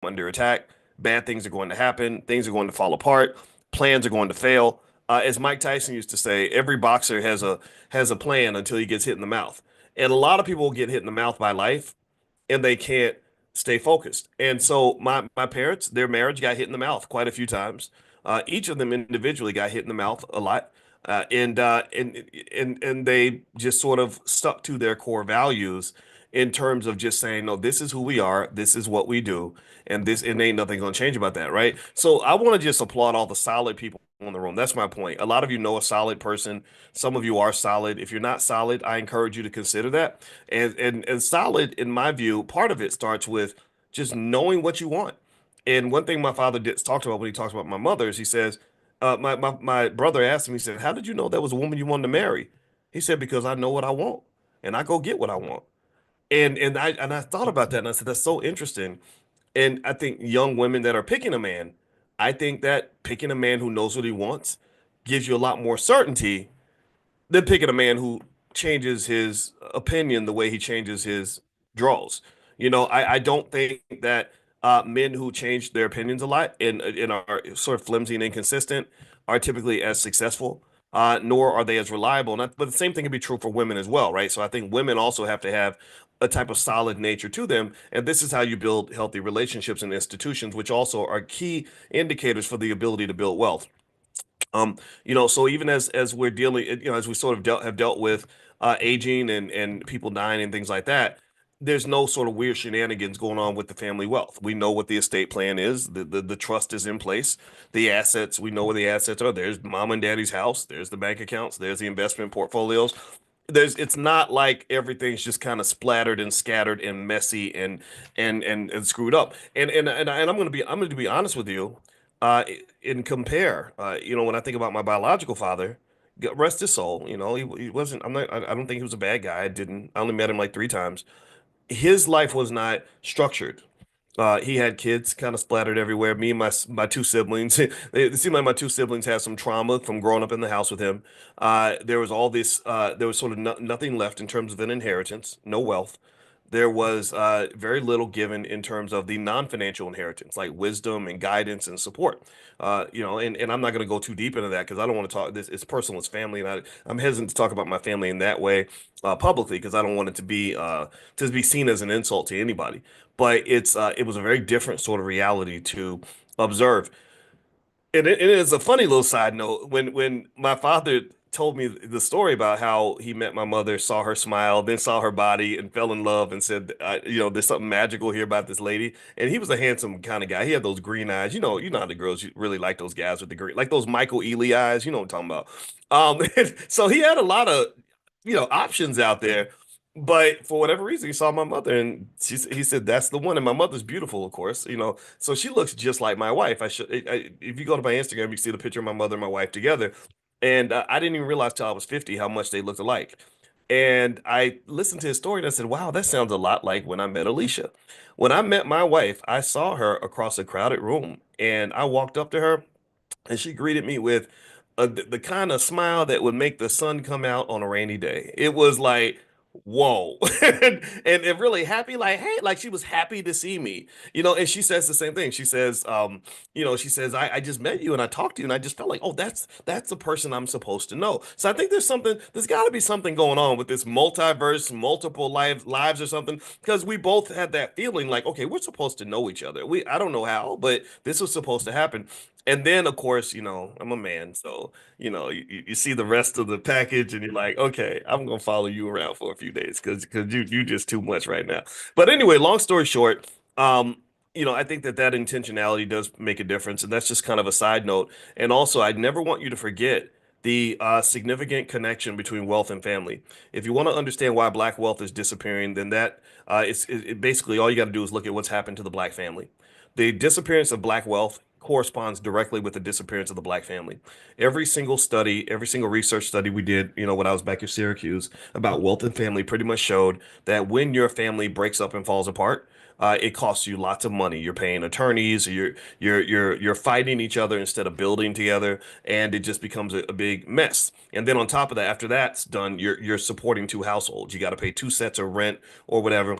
under attack. Bad things are going to happen. Things are going to fall apart. Plans are going to fail. As Mike Tyson used to say, every boxer has a plan until he gets hit in the mouth. And a lot of people get hit in the mouth by life, and they can't stay focused. And so my parents, their marriage got hit in the mouth quite a few times. Each of them individually got hit in the mouth a lot. And they just sort of stuck to their core values in terms of just saying, no, this is who we are, this is what we do, and this and ain't nothing gonna change about that, right? So I want to just applaud all the solid people in the room. That's my point. A lot of you know a solid person. Some of you are solid. If you're not solid, I encourage you to consider that. And solid, in my view, part of it starts with just knowing what you want. And one thing my father talked about when he talks about my mother is he says, my brother asked him, he said, "How did you know that was a woman you wanted to marry?" He said, "Because I know what I want and I go get what I want." And I thought about that and I said, that's so interesting. And I think young women that are picking a man, I think that picking a man who knows what he wants gives you a lot more certainty than picking a man who changes his opinion the way he changes his draws. I don't think that men who change their opinions a lot and are sort of flimsy and inconsistent are typically as successful, nor are they as reliable. But the same thing can be true for women as well, right? So I think women also have to have a type of solid nature to them. And this is how you build healthy relationships and institutions, which also are key indicators for the ability to build wealth. So even as we're dealing, as we sort of have dealt with aging and people dying and things like that, there's no sort of weird shenanigans going on with the family wealth. We know what the estate plan is. The trust is in place. The assets, we know where the assets are. There's mom and daddy's house. There's the bank accounts. There's the investment portfolios. It's not like everything's just kind of splattered and scattered and messy and screwed up. And I'm going to be honest with you, uh and compare, when I think about my biological father, rest his soul, he wasn't, I don't think he was a bad guy. I only met him like 3 times. His life was not structured. He had kids kind of splattered everywhere. Me and my two siblings. It seemed like my two siblings had some trauma from growing up in the house with him. There was all this. There was sort of nothing left in terms of an inheritance, no wealth. There was very little given in terms of the non-financial inheritance, like wisdom and guidance and support. And I'm not going to go too deep into that because I don't want to talk. This it's personal, it's family, and I'm hesitant to talk about my family in that way publicly because I don't want it to be seen as an insult to anybody. But it was a very different sort of reality to observe. And it is a funny little side note when my father told me the story about how he met my mother, saw her smile, then saw her body, and fell in love, and said, there's something magical here about this lady. And he was a handsome kind of guy. He had those green eyes. You know how the girls really like those guys with the green, like those Michael Ealy eyes. You know what I'm talking about. So he had a lot of options out there. But for whatever reason, he saw my mother, and he said, "That's the one." And my mother's beautiful, of course. So she looks just like my wife. If you go to my Instagram, you see the picture of my mother and my wife together. And I didn't even realize till I was 50 how much they looked alike. And I listened to his story and I said, wow, that sounds a lot like when I met Alicia. When I met my wife, I saw her across a crowded room and I walked up to her and she greeted me with the kind of smile that would make the sun come out on a rainy day. It was like, whoa. And really happy, like, hey, like she was happy to see me, and she says the same thing. She says, I just met you and I talked to you and I just felt like, oh, that's the person I'm supposed to know. So I think there's got to be something going on with this multiverse, multiple lives or something, because we both had that feeling like, okay, we're supposed to know each other. I don't know how, but this was supposed to happen. And then, of course, I'm a man, so you see the rest of the package, and you're like, okay, I'm gonna follow you around for a few days because you just too much right now. But anyway, long story short, I think that intentionality does make a difference, and that's just kind of a side note. And also, I never want you to forget the significant connection between wealth and family. If you want to understand why black wealth is disappearing, then basically all you got to do is look at what's happened to the black family. The disappearance of black wealth corresponds directly with the disappearance of the black family. Every single study, every single research study we did, when I was back at Syracuse about wealth and family pretty much showed that when your family breaks up and falls apart, it costs you lots of money. You're paying attorneys, you're fighting each other instead of building together, and it just becomes a big mess. And then on top of that, after that's done, you're supporting two households. You got to pay two sets of rent or whatever.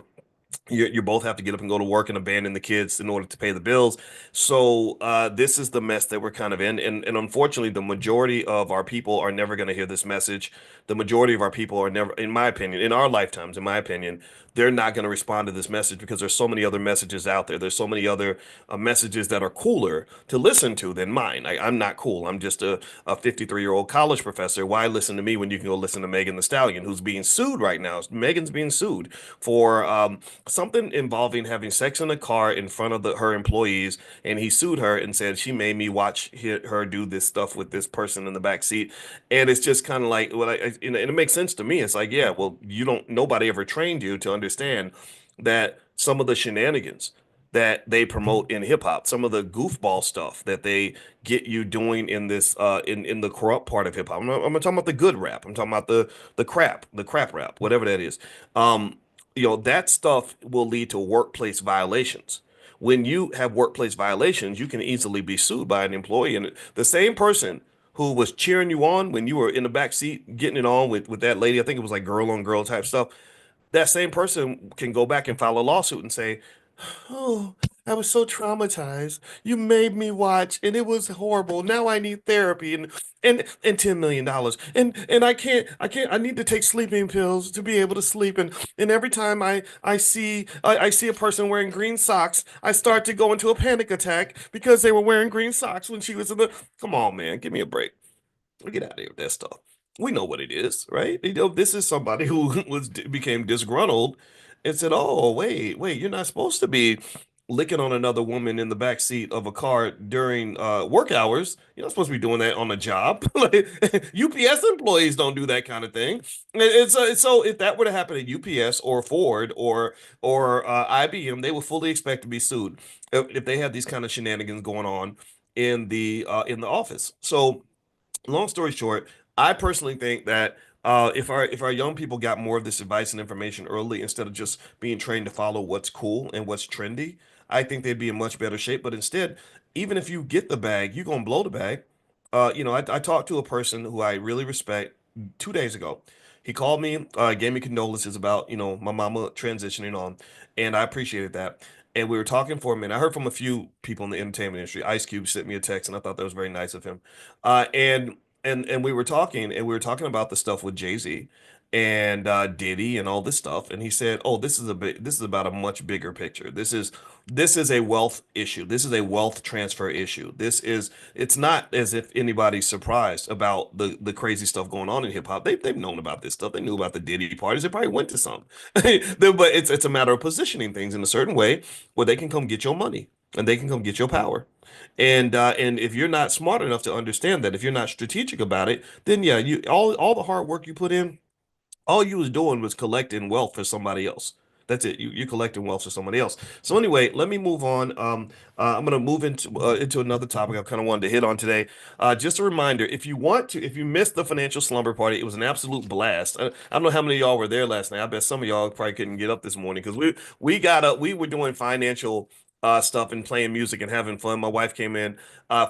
You both have to get up and go to work and abandon the kids in order to pay the bills. So this is the mess that we're kind of in. And unfortunately, the majority of our people are never going to hear this message. The majority of our people are never, in my opinion, in our lifetimes, in my opinion, they're not going to respond to this message because there's so many other messages out there. There's so many other messages that are cooler to listen to than mine. I'm not cool. I'm just a 53-year-old college professor. Why listen to me when you can go listen to Megan the Stallion, who's being sued right now? Megan's being sued for something involving having sex in a car in front of her employees, and he sued her and said she made me watch her do this stuff with this person in the back seat. And it's just kind of like, well, and it makes sense to me. It's like, yeah, well, you don't, nobody ever trained you to understand that some of the shenanigans that they promote in hip hop, some of the goofball stuff that they get you doing in this in the corrupt part of hip hop. I'm not talking about the good rap. I'm talking about the crap rap, whatever that is. Um, that stuff will lead to workplace violations. When you have workplace violations, you can easily be sued by an employee. And the same person who was cheering you on when you were in the back seat getting it on with that lady, I think it was like girl on girl type stuff, that same person can go back and file a lawsuit and say, "Oh, I was so traumatized. You made me watch, and it was horrible. Now I need therapy and $10 million. And I need to take sleeping pills to be able to sleep. And every time I see a person wearing green socks, I start to go into a panic attack because they were wearing green socks when she was in the. Come on, man, give me a break. Get out of here with that stuff. We know what it is, right? This is somebody who became disgruntled and said, "Oh, wait, you're not supposed to be licking on another woman in the back seat of a car during work hours. You're not supposed to be doing that on the job. Like, UPS employees don't do that kind of thing." So if that were to happen at UPS or Ford or IBM, they would fully expect to be sued if they had these kind of shenanigans going on in the office. So long story short, I personally think that if our young people got more of this advice and information early instead of just being trained to follow what's cool and what's trendy, I think they'd be in much better shape. But instead, even if you get the bag, you're gonna blow the bag. I talked to a person who I really respect 2 days ago. He called me, gave me condolences about, my mama transitioning on, and I appreciated that. And we were talking for a minute. I heard from a few people in the entertainment industry. Ice Cube sent me a text, and I thought that was very nice of him. And we were talking about the stuff with Jay-Z and Diddy and all this stuff. And he said, "Oh, this is about a much bigger picture. This is a wealth issue. This is a wealth transfer issue. It's not as if anybody's surprised about the crazy stuff going on in hip hop. They've known about this stuff. They knew about the Diddy parties. They probably went to some. But it's a matter of positioning things in a certain way where they can come get your money and they can come get your power. And if you're not smart enough to understand that, if you're not strategic about it, then yeah, you all the hard work you put in, all you was doing was collecting wealth for somebody else. That's it. You're collecting wealth for somebody else. So anyway, let me move on. I'm going to move into another topic I kind of wanted to hit on today. Just a reminder, if you missed the financial slumber party, it was an absolute blast. I don't know how many of y'all were there last night. I bet some of y'all probably couldn't get up this morning because we were doing financial stuff and playing music and having fun. My wife came in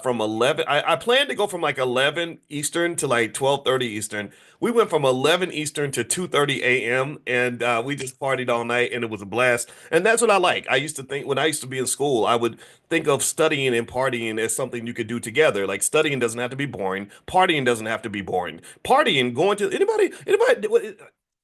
from 11. I planned to go from like 11 Eastern to like 12:30 Eastern. We went from 11 Eastern to 2:30 a.m. and we just partied all night and it was a blast. And that's what I like. I used to think when I used to be in school, I would think of studying and partying as something you could do together. Like studying doesn't have to be boring. Partying doesn't have to be boring. Partying, going to did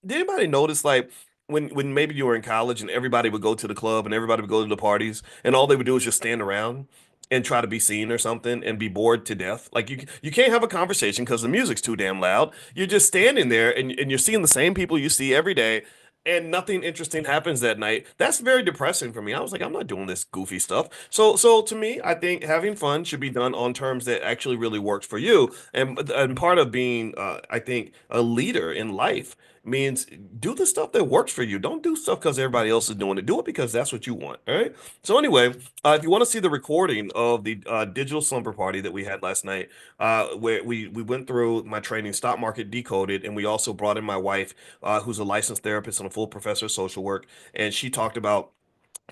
anybody notice like when maybe you were in college and everybody would go to the club and everybody would go to the parties and all they would do is just stand around and try to be seen or something and be bored to death. Like you can't have a conversation because the music's too damn loud. You're just standing there and you're seeing the same people you see every day and nothing interesting happens that night. That's very depressing for me. I was like, I'm not doing this goofy stuff. So to me, I think having fun should be done on terms that actually really works for you. And part of being I think a leader in life means do the stuff that works for you. Don't do stuff because everybody else is doing it. Do it because that's what you want. All right. So anyway, if you want to see the recording of the digital slumber party that we had last night, where we went through my training, stock market decoded, and we also brought in my wife, who's a licensed therapist and a full professor of social work, and she talked about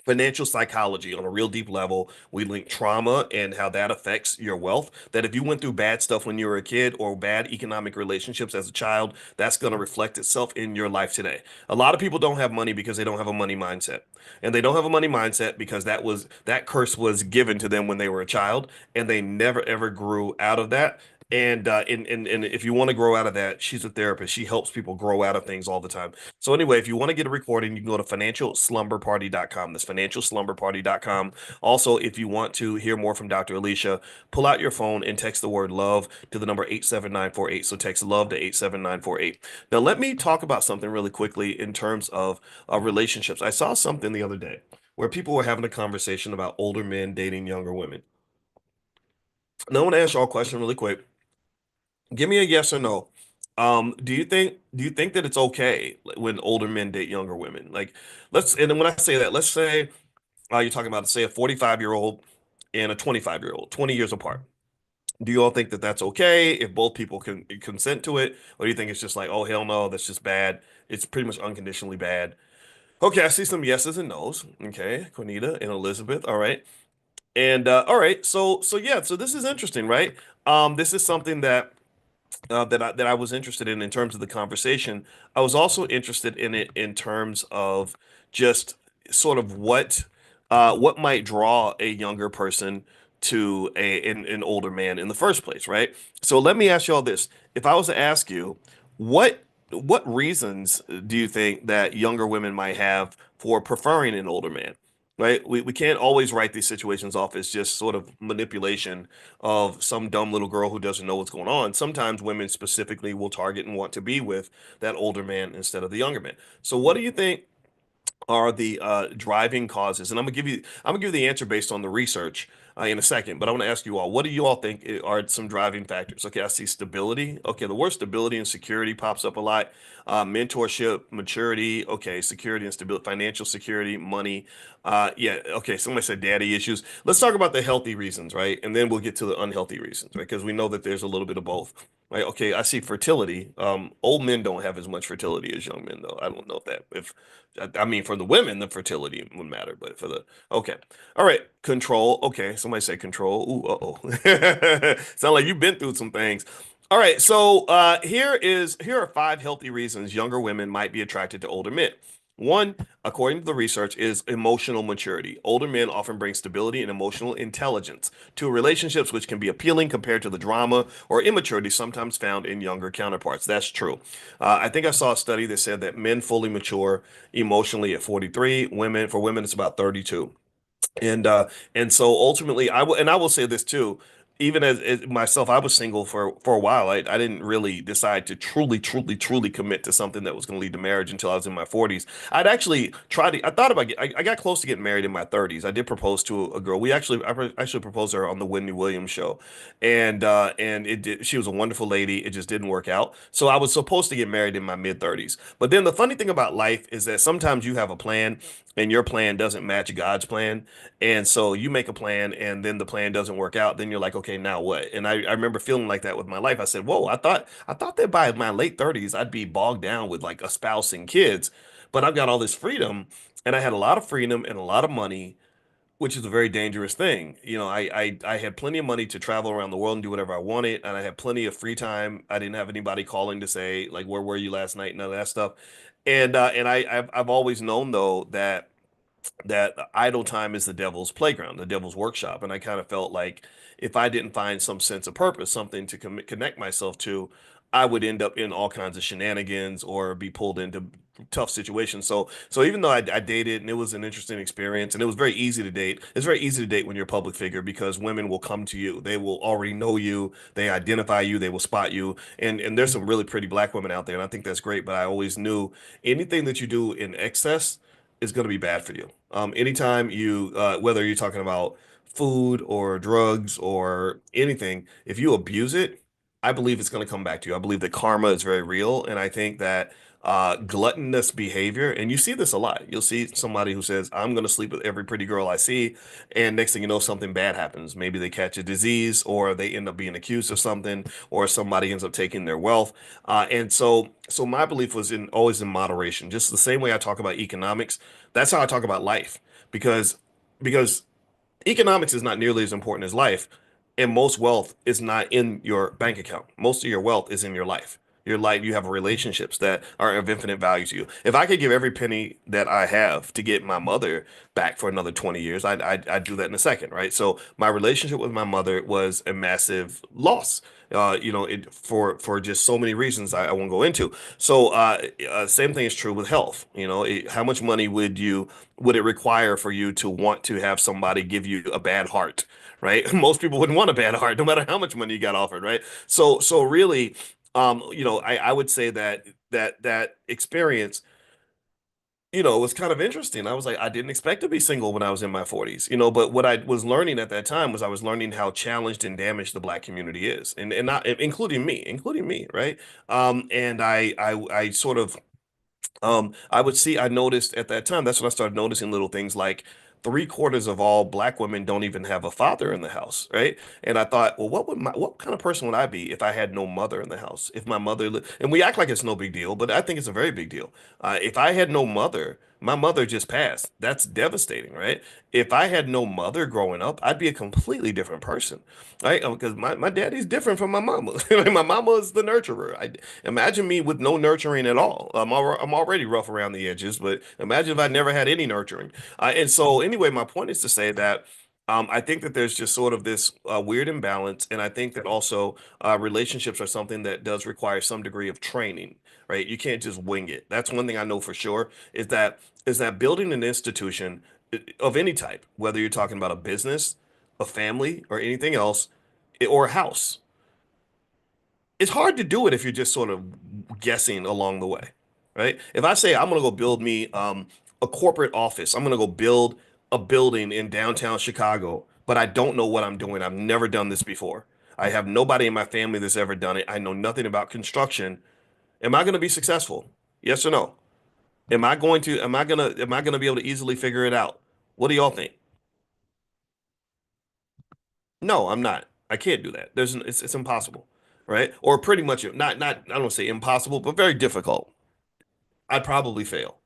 financial psychology on a real deep level. We link trauma and how that affects your wealth. That if you went through bad stuff when you were a kid or bad economic relationships as a child, that's going to reflect itself in your life today. A lot of people don't have money because they don't have a money mindset. And they don't have a money mindset because that curse was given to them when they were a child and they never ever grew out of that. And if you want to grow out of that, she's a therapist. She helps people grow out of things all the time. So anyway, if you want to get a recording, you can go to financialslumberparty.com. That's financialslumberparty.com. Also, if you want to hear more from Dr. Alicia, pull out your phone and text the word love to the number 87948. So text love to 87948. Now, let me talk about something really quickly in terms of relationships. I saw something the other day where people were having a conversation about older men dating younger women. Now, I want to ask y'all a question really quick. Give me a yes or no. Do you think that it's okay when older men date younger women? Like, and then when I say that, let's say you're talking about say a 45-year-old and a 25-year-old, 20 years apart. Do you all think that that's okay if both people can consent to it, or do you think it's just like, oh hell no, that's just bad? It's pretty much unconditionally bad. Okay, I see some yeses and nos. Okay, Quinita and Elizabeth. All right, and all right, so yeah, so this is interesting, right? This is something that I was interested in terms of the conversation. I was also interested in it in terms of just sort of what might draw a younger person to an older man in the first place, right? So let me ask you all this. If I was to ask you, what what reasons do you think that younger women might have for preferring an older man? Right? We can't always write these situations off as just sort of manipulation of some dumb little girl who doesn't know what's going on. Sometimes women specifically will target and want to be with that older man instead of the younger man. So what do you think are the driving causes? And I'm gonna give you the answer based on the research in a second. But I want to ask you all, what do you all think are some driving factors? Okay, I see stability. Okay, the word stability and security pops up a lot. Mentorship, maturity. Okay, security and stability, financial security, money. Yeah. Okay. Somebody said daddy issues. Let's talk about the healthy reasons, right? And then we'll get to the unhealthy reasons, right? Because we know that there's a little bit of both. Right. Okay. I see fertility. Old men don't have as much fertility as young men, though. I don't know if I mean, for the women, the fertility would matter, but for the okay, all right, control. Okay, somebody say control. Ooh, uh-oh. Sound like you've been through some things. All right, so here are five healthy reasons younger women might be attracted to older men. One, according to the research, is emotional maturity. Older men often bring stability and emotional intelligence to relationships, which can be appealing compared to the drama or immaturity sometimes found in younger counterparts. That's true. I think I saw a study that said that men fully mature emotionally at 43. For women, it's about 32. And so ultimately I will say this too, even as myself, I was single for a while. I didn't really decide to truly commit to something that was going to lead to marriage until I was in my 40s. I'd actually tried to I thought about I got close to getting married in my 30s. I did propose to a girl. I actually proposed to her on the Whitney Williams show. And she was a wonderful lady. It just didn't work out. So I was supposed to get married in my mid 30s. But then the funny thing about life is that sometimes you have a plan and your plan doesn't match God's plan. And so you make a plan and then the plan doesn't work out. Then you're like, okay, now what? And I remember feeling like that with my life. I said, whoa, I thought that by my late 30s, I'd be bogged down with like a spouse and kids. But I've got all this freedom and I had a lot of freedom and a lot of money, which is a very dangerous thing. I had plenty of money to travel around the world and do whatever I wanted, and I had plenty of free time. I didn't have anybody calling to say like, "Where were you last night?" None of that stuff. And I've always known though that idle time is the devil's playground, the devil's workshop. And I kind of felt like if I didn't find some sense of purpose, something to connect myself to, I would end up in all kinds of shenanigans or be pulled into tough situations. So even though I dated and it was an interesting experience and it was very easy to date, it's very easy to date when you're a public figure because women will come to you. They will already know you, they identify you, they will spot you. And there's some really pretty black women out there, and I think that's great. But I always knew anything that you do in excess is going to be bad for you. Anytime whether you're talking about food or drugs or anything, if you abuse it, I believe it's going to come back to you. I believe that karma is very real. And I think that gluttonous behavior, and you see this a lot. You'll see somebody who says, I'm going to sleep with every pretty girl I see. And next thing you know, something bad happens. Maybe they catch a disease or they end up being accused of something or somebody ends up taking their wealth. And so my belief was in always in moderation, just the same way I talk about economics. That's how I talk about life. because because economics is not nearly as important as life, and most wealth is not in your bank account. Most of your wealth is in your life. Your life, you have relationships that are of infinite value to you. If I could give every penny that I have to get my mother back for another 20 years, I'd do that in a second, right? So my relationship with my mother was a massive loss. For just so many reasons I won't go into. So same thing is true with health. How much money would it require for you to want to have somebody give you a bad heart, right? Most people wouldn't want a bad heart, no matter how much money you got offered, right? So really, I would say that experience, was kind of interesting. I was like, I didn't expect to be single when I was in my 40s, but what I was learning at that time was I was learning how challenged and damaged the black community is, and not including me, right? And I sort of I noticed at that time, that's when I started noticing little things like three-quarters of all black women don't even have a father in the house, right? And I thought, well, what kind of person would I be if I had no mother in the house? If my and we act like it's no big deal, but I think it's a very big deal. If I had no mother, my mother just passed. That's devastating, right? If I had no mother growing up, I'd be a completely different person, right? Because my daddy's different from my mama. My mama is the nurturer. Imagine me with no nurturing at all. I'm already rough around the edges, but imagine if I never had any nurturing. And so, anyway, my point is to say that I think that there's just sort of this weird imbalance, and I think that also relationships are something that does require some degree of training, right? You can't just wing it. That's one thing I know for sure is that building an institution of any type, whether you're talking about a business, a family, or anything else, or a house, it's hard to do it if you're just sort of guessing along the way, right? If I say I'm gonna go build me a corporate office, I'm gonna go build a building in downtown Chicago, but I don't know what I'm doing. I've never done this before. I have nobody in my family that's ever done it. I know nothing about construction. Am I gonna be successful? Yes or no? Am I gonna be able to easily figure it out? What do y'all think? No, I'm not. I can't do that. It's impossible, right? Or pretty much not I don't say impossible, but very difficult. I'd probably fail.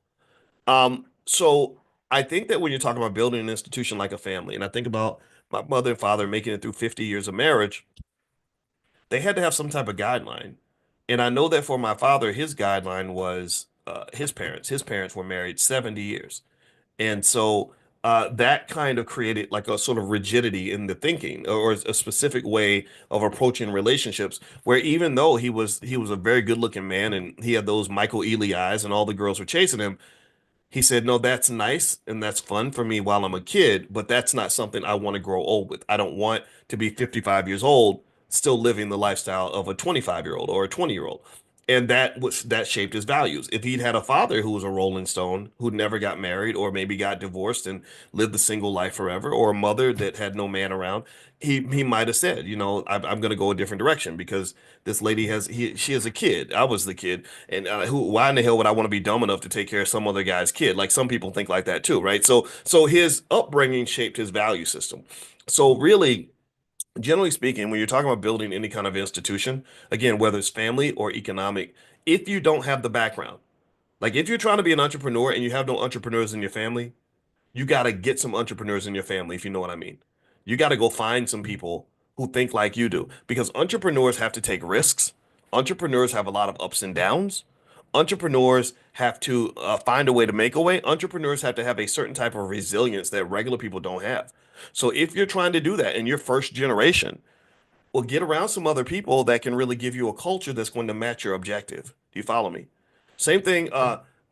So I think that when you're talking about building an institution like a family, and I think about my mother and father making it through 50 years of marriage, they had to have some type of guideline. And I know that for my father, his guideline was his parents. His parents were married 70 years. And so that kind of created like a sort of rigidity in the thinking or a specific way of approaching relationships where even though he was a very good looking man and he had those Michael Ealy eyes and all the girls were chasing him, he said, no, that's nice and that's fun for me while I'm a kid, but that's not something I want to grow old with. I don't want to be 55 years old still living the lifestyle of a 25-year-old or a 20-year-old. And that shaped his values. If he'd had a father who was a Rolling Stone, who never got married or maybe got divorced and lived the single life forever, or a mother that had no man around, he might have said, I'm going to go a different direction because this lady she has a kid. I was the kid, and why in the hell would I want to be dumb enough to take care of some other guy's kid? Like some people think like that too, right? So his upbringing shaped his value system. So really, generally speaking, when you're talking about building any kind of institution, again, whether it's family or economic, if you don't have the background, like if you're trying to be an entrepreneur and you have no entrepreneurs in your family, you got to get some entrepreneurs in your family, if you know what I mean. You got to go find some people who think like you do because entrepreneurs have to take risks. Entrepreneurs have a lot of ups and downs. Entrepreneurs have to find a way to make a way. Entrepreneurs have to have a certain type of resilience that regular people don't have. So if you're trying to do that in your first generation, well, get around some other people that can really give you a culture that's going to match your objective. Do you follow me? Same thing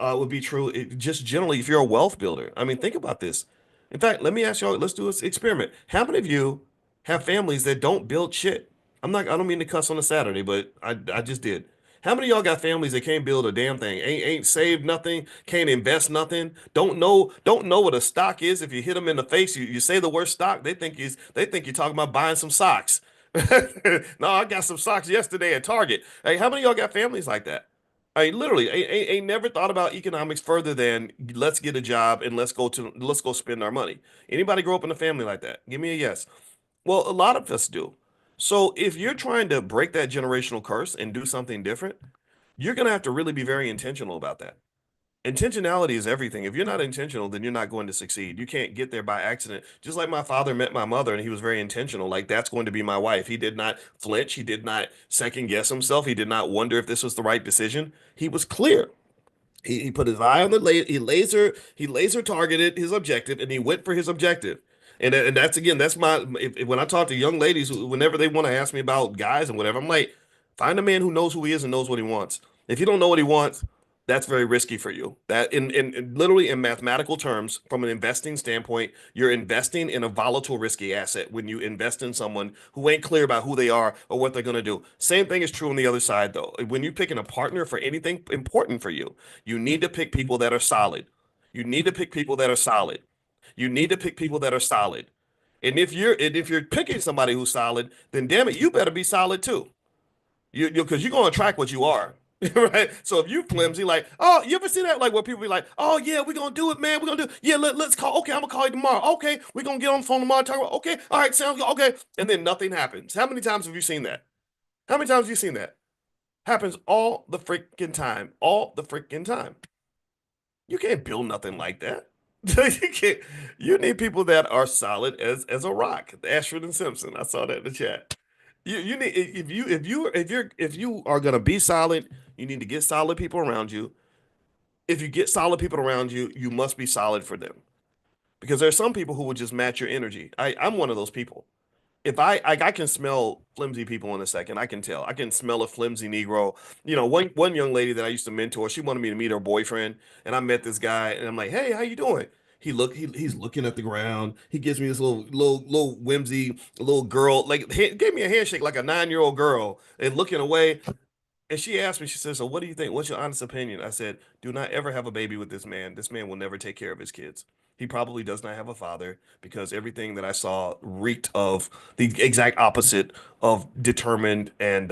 would be true just generally if you're a wealth builder. I mean, think about this. In fact, let me ask y'all, let's do this experiment. How many of you have families that don't build shit? I don't mean to cuss on a Saturday, but I just did. How many of y'all got families that can't build a damn thing? Ain't saved nothing, can't invest nothing, don't know what a stock is. If you hit them in the face, you say the word stock, they think you're talking about buying some socks. No, I got some socks yesterday at Target. Hey, how many of y'all got families like that? I mean, literally, ain't never thought about economics further than let's get a job and let's go spend our money. Anybody grow up in a family like that? Give me a yes. Well, a lot of us do. So if you're trying to break that generational curse and do something different, you're gonna have to really be very intentional about that. Intentionality is everything. If you're not intentional, then you're not going to succeed. You can't get there by accident. Just like my father met my mother and he was very intentional. Like, that's going to be my wife. He did not flinch. He did not second guess himself. He did not wonder if this was the right decision. He was clear. He put his eye on the he laser targeted his objective and he went for his objective. And that's, again, that's my when I talk to young ladies whenever they want to ask me about guys and whatever, I'm like, find a man who knows who he is and knows what he wants. If you don't know what he wants, that's very risky for you. That in literally in mathematical terms, from an investing standpoint, you're investing in a volatile, risky asset when you invest in someone who ain't clear about who they are or what they're going to do. Same thing is true on the other side, though. When you're picking a partner for anything important for you, you need to pick people that are solid. You need to pick people that are solid. You need to pick people that are solid. And if you're picking somebody who's solid, then damn it, you better be solid too. Because you're gonna attract what you are. Right. So if you flimsy, like, oh, you ever see that? Like, where people be like, oh yeah, we're gonna do it, man. We're gonna do it. Yeah, let's call. Okay, I'm gonna call you tomorrow. Okay, we're gonna get on the phone tomorrow. Talk about, okay, all right, sounds good. Okay. And then nothing happens. How many times have you seen that? How many times have you seen that? Happens all the freaking time. All the freaking time. You can't build nothing like that. You can't. You need people that are solid as a rock. Ashford and Simpson. I saw that in the chat. You need, if you are gonna be solid, you need to get solid people around you. If you get solid people around you, you must be solid for them. Because there are some people who will just match your energy. I'm one of those people. If I can smell flimsy people in a second. I can tell. I can smell a flimsy Negro. One young lady that I used to mentor, she wanted me to meet her boyfriend, and I met this guy, and I'm like, "Hey, how you doing?" He's looking at the ground. He gives me this little whimsy little girl, like, gave me a handshake like a 9-year-old girl, and looking away. And she asked me, she said, "So what do you think? What's your honest opinion?" I said, "Do not ever have a baby with this man. This man will never take care of his kids. He probably does not have a father because everything that I saw reeked of the exact opposite of determined and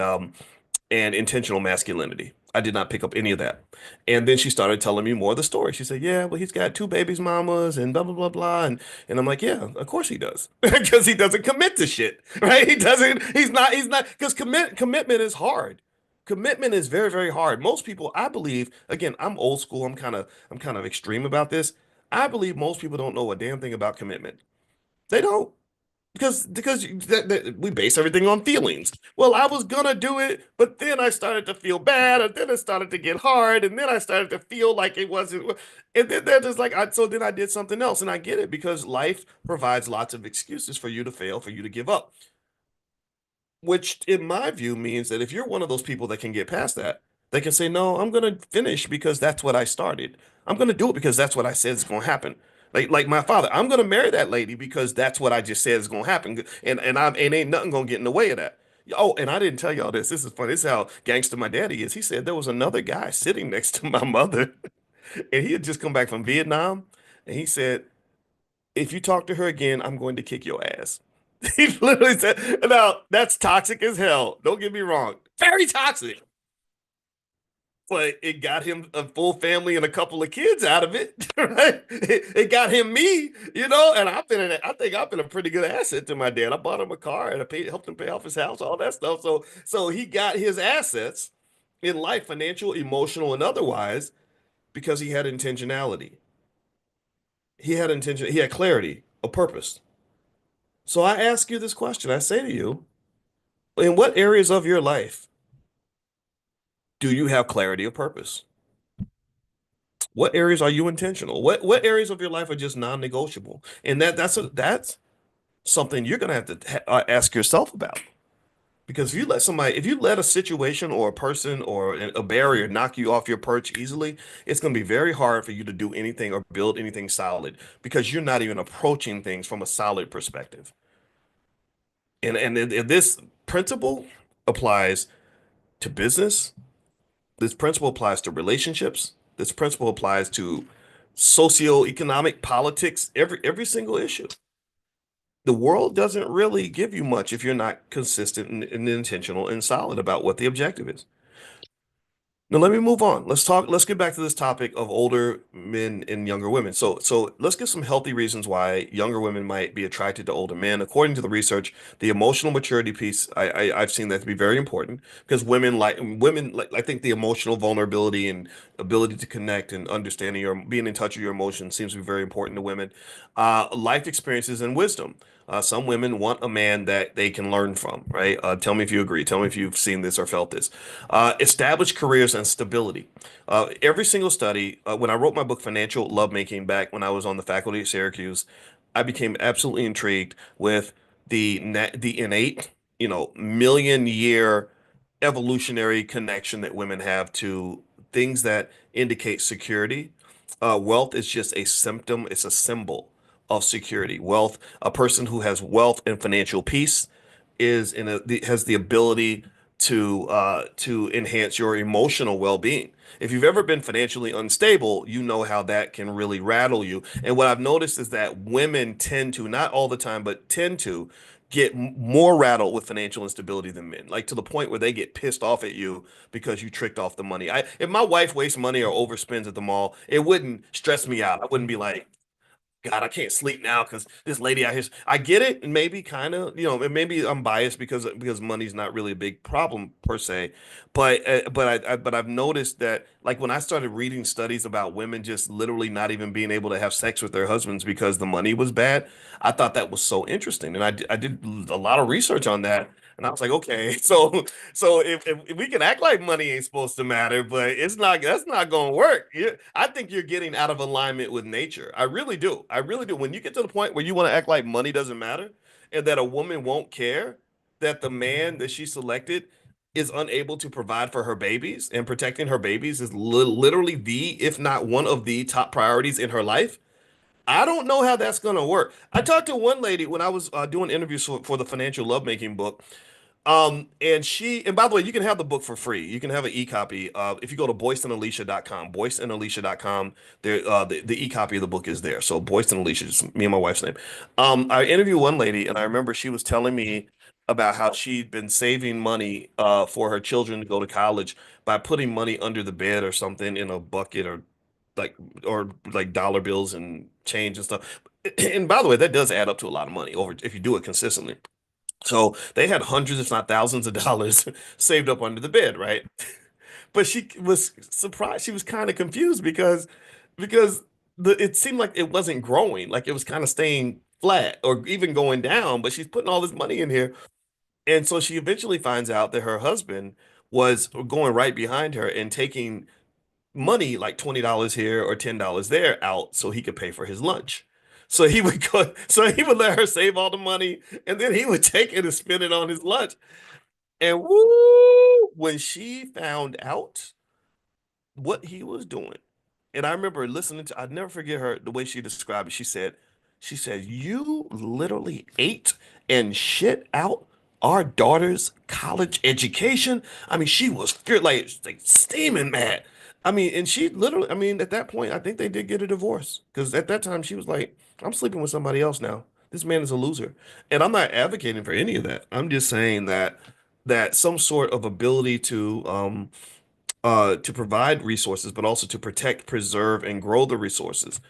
intentional masculinity. I did not pick up any of that." And then she started telling me more of the story. She said, "Yeah, well, he's got two babies mamas and blah blah blah blah." And I'm like, "Yeah, of course he does." Because he doesn't commit to shit, right? He's not because commitment is hard. Commitment is very, very hard. Most people, I believe, again, I'm old school. I'm kind of extreme about this. I believe most people don't know a damn thing about commitment. They don't, because we base everything on feelings. Well, I was gonna do it, but then I started to feel bad, and then it started to get hard, and then I started to feel like it wasn't, and then they're just like, so then I did something else, and I get it because life provides lots of excuses for you to fail, for you to give up. Which, in my view, means that if you're one of those people that can get past that, they can say, "No, I'm going to finish because that's what I started. I'm going to do it because that's what I said is going to happen." Like my father, I'm going to marry that lady because that's what I just said is going to happen, and ain't nothing going to get in the way of that. Oh, and I didn't tell y'all this. This is funny. This is how gangster my daddy is. He said there was another guy sitting next to my mother, and he had just come back from Vietnam, and he said, "If you talk to her again, I'm going to kick your ass." He literally said, "Now that's toxic as hell. Don't get me wrong, very toxic, but it got him a full family and a couple of kids out of it, right? It got him me, and I think I've been a pretty good asset to my dad. I bought him a car and helped him pay off his house, all that stuff. So he got his assets in life, financial, emotional, and otherwise, because he had intentionality. He had intention. He had clarity, a purpose. So I ask you this question. I say to you, in what areas of your life do you have clarity of purpose? What areas are you intentional? What areas of your life are just non-negotiable? And that's something you're gonna have to ask yourself about. Because if you let a situation or a person or a barrier knock you off your perch easily, it's gonna be very hard for you to do anything or build anything solid because you're not even approaching things from a solid perspective. And this principle applies to business. This principle applies to relationships. This principle applies to socioeconomic politics, every single issue. The world doesn't really give you much if you're not consistent and intentional and solid about what the objective is. Now let me move on. Let's get back to this topic of older men and younger women. So let's get some healthy reasons why younger women might be attracted to older men. According to the research, the emotional maturity piece, I've seen that to be very important because women like I think the emotional vulnerability and ability to connect and understanding your being in touch with your emotions seems to be very important to women. Life experiences and wisdom. Some women want a man that they can learn from, right? Tell me if you agree. Tell me if you've seen this or felt this. Established careers and stability. Every single study, when I wrote my book, Financial Lovemaking, back when I was on the faculty at Syracuse, I became absolutely intrigued with the innate, million year evolutionary connection that women have to things that indicate security. Wealth is just a symptom, it's a symbol of security. Wealth, a person who has wealth and financial peace has the ability to enhance your emotional well-being. If you've ever been financially unstable, you know how that can really rattle you. And what I've noticed is that women tend to, not all the time, but tend to get more rattled with financial instability than men, like to the point where they get pissed off at you because you tricked off the money. If my wife wastes money or overspends at the mall, it wouldn't stress me out. I wouldn't be like, God, I can't sleep now because this lady out here. I get it, and maybe kind of, and maybe I'm biased because money's not really a big problem per se, but I've noticed that like when I started reading studies about women just literally not even being able to have sex with their husbands because the money was bad, I thought that was so interesting, and I did a lot of research on that, and I was like, okay, so if we can act like money ain't supposed to matter, but that's not gonna work. I think you're getting out of alignment with nature. I really do. I really do. When you get to the point where you want to act like money doesn't matter and that a woman won't care that the man that she selected is unable to provide for her babies and protecting her babies is literally the, if not one of the top priorities in her life. I don't know how that's gonna work. I talked to one lady when I was doing interviews for the financial lovemaking book. And by the way, you can have the book for free. You can have an e-copy. If you go to boyceandalicia.com, boyceandalicia.com, the e-copy of the book is there. So Boyce and Alicia, just me and my wife's name. I interviewed one lady and I remember she was telling me about how she'd been saving money for her children to go to college by putting money under the bed or something in a bucket like or like dollar bills and change and stuff. And by the way, that does add up to a lot of money over if you do it consistently. So they had hundreds, if not thousands of dollars saved up under the bed, right? But she was surprised. She was kind of confused because it seemed like it wasn't growing, like it was kind of staying flat or even going down, but she's putting all this money in here. And so she eventually finds out that her husband was going right behind her and taking money like $20 here or $10 there out so he could pay for his lunch. So he would let her save all the money and then he would take it and spend it on his lunch. And woo, when she found out what he was doing, and I remember listening to, I'd never forget her, the way she described it. She said, you literally ate and shit out our daughter's college education. I mean, she was like steaming mad. I mean, and she literally, I mean, at that point, I think they did get a divorce because at that time she was like, I'm sleeping with somebody else now. This man is a loser. And I'm not advocating for any of that. I'm just saying that some sort of ability to provide resources, but also to protect, preserve, and grow the resources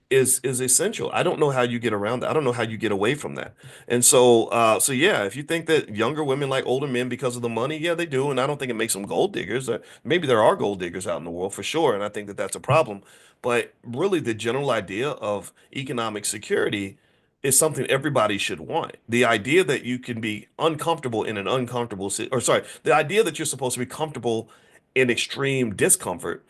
is essential. I don't know how you get around that. I don't know how you get away from that. And so yeah, if you think that younger women like older men because of the money, yeah, they do. And I don't think it makes them gold diggers. Maybe there are gold diggers out in the world for sure, and I think that that's a problem. But really, the general idea of economic security is something everybody should want. The idea that you can be uncomfortable in an uncomfortable, or sorry, the idea that you're supposed to be comfortable in extreme discomfort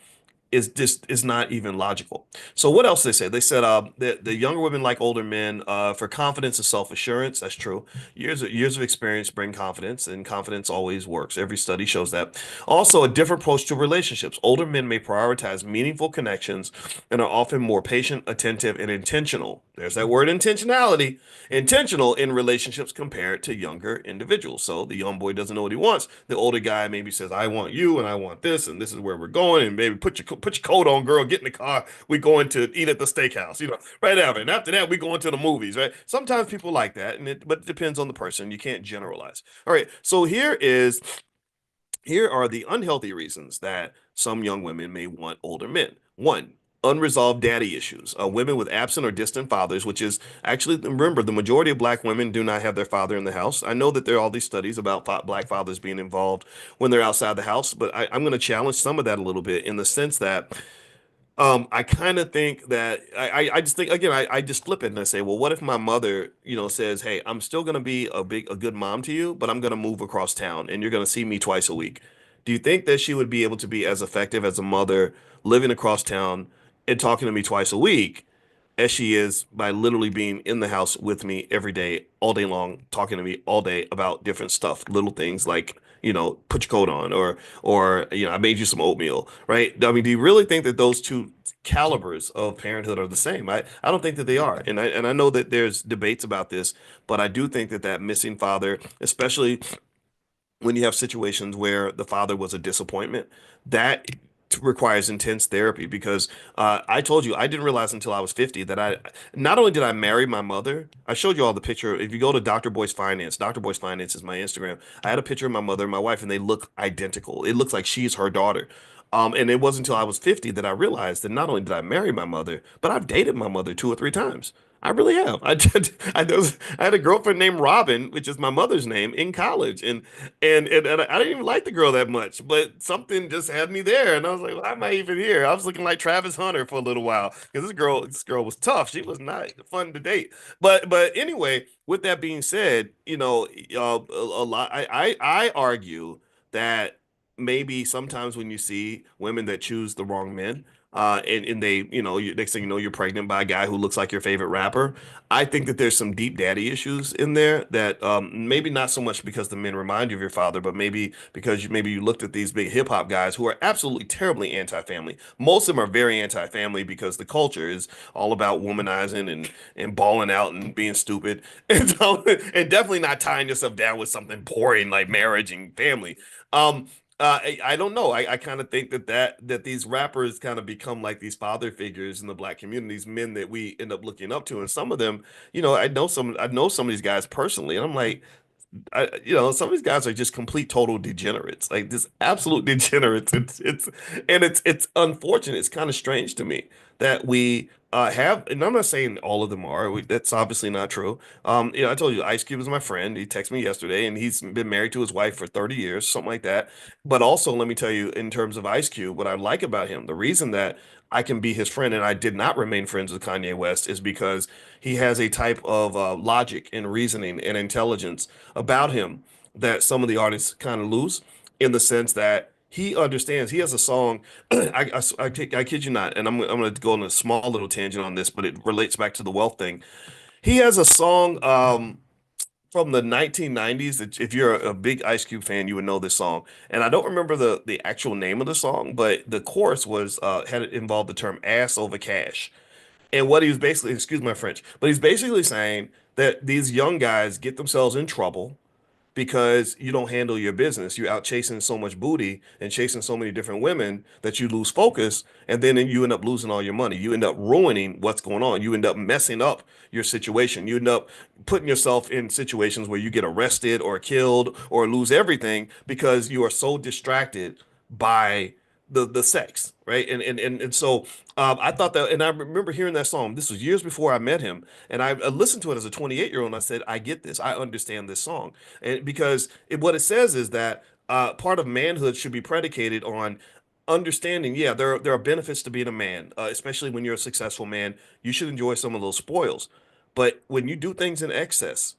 is not even logical. So what else they said? They said the younger women like older men for confidence and self-assurance. That's true. Years of experience bring confidence, and confidence always works. Every study shows that. Also, a different approach to relationships. Older men may prioritize meaningful connections and are often more patient, attentive, and intentional. There's that word intentionality. Intentional in relationships compared to younger individuals. So the young boy doesn't know what he wants. The older guy maybe says, "I want you, and I want this, and this is where we're going, and maybe put your coat on, girl. Get in the car. We going to eat at the steakhouse, right after. And after that, we going to the movies, right? Sometimes people like that, but it depends on the person. You can't generalize. All right, so here are the unhealthy reasons that some young women may want older men. One, unresolved daddy issues. Women with absent or distant fathers, which is actually, remember, the majority of black women do not have their father in the house. I know that there are all these studies about black fathers being involved when they're outside the house, but I'm going to challenge some of that a little bit in the sense that I kind of think that I just think again I just flip it and I say, well, what if my mother, says, hey, I'm still gonna be a good mom to you, but I'm gonna move across town and you're gonna see me twice a week. Do you think that she would be able to be as effective as a mother living across town and talking to me twice a week as she is by literally being in the house with me every day, all day long, talking to me all day about different stuff, little things like, put your coat on or I made you some oatmeal, right? I mean, do you really think that those two calibers of parenthood are the same? I don't think that they are. And I know that there's debates about this, but I do think that that missing father, especially when you have situations where the father was a disappointment, that requires intense therapy because I told you I didn't realize until I was 50 that I not only did I marry my mother, I showed you all the picture. If you go to Dr. Boyce Finance is my Instagram. I had a picture of my mother and my wife, and they look identical. It looks like she's her daughter. And it wasn't until I was 50 that I realized that not only did I marry my mother, but I've dated my mother 2 or 3 times. I really have. I did. I had a girlfriend named Robin, which is my mother's name, in college, and I didn't even like the girl that much, but something just had me there, and I was like, why am I even here? I was looking like Travis Hunter for a little while because this girl was tough. She was not fun to date. But anyway, with that being said, a lot. I argue that maybe sometimes when you see women that choose the wrong men, and they, next thing you know, you're pregnant by a guy who looks like your favorite rapper. I think that there's some deep daddy issues in there that maybe not so much because the men remind you of your father, but maybe because maybe you looked at these big hip hop guys who are absolutely terribly anti-family. Most of them are very anti-family because the culture is all about womanizing and balling out and being stupid, and definitely not tying yourself down with something boring like marriage and family. I don't know. I kind of think that these rappers kind of become like these father figures in the black community, these men that we end up looking up to, and some of them, I know some of these guys personally, and I'm like, some of these guys are just complete total degenerates, like this absolute degenerates. It's unfortunate. It's kind of strange to me that we have, and I'm not saying all of them are. That's obviously not true. I told you Ice Cube is my friend. He texted me yesterday, and he's been married to his wife for 30 years, something like that. But also, let me tell you, in terms of Ice Cube, what I like about him, the reason that I can be his friend and I did not remain friends with Kanye West is because he has a type of logic and reasoning and intelligence about him that some of the artists kind of lose in the sense that he understands. He has a song. I kid you not, and I'm going to go on a small little tangent on this, but it relates back to the wealth thing. He has a song from the 1990s. That if you're a big Ice Cube fan, you would know this song. And I don't remember the actual name of the song, but the chorus was had it involved the term ass over cash. And what he was basically, excuse my French, but he's basically saying that these young guys get themselves in trouble because you don't handle your business. You're out chasing so much booty and chasing so many different women that you lose focus, and then you end up losing all your money. You end up ruining what's going on. You end up messing up your situation. You end up putting yourself in situations where you get arrested or killed or lose everything because you are so distracted by the sex, right? And so I thought that, and I remember hearing that song. This was years before I met him, and I listened to it as a 28-year-old, and I said, I get this, I understand this song, and because what it says is that part of manhood should be predicated on understanding. Yeah, there are benefits to being a man, especially when you're a successful man. You should enjoy some of those spoils, but when you do things in excess,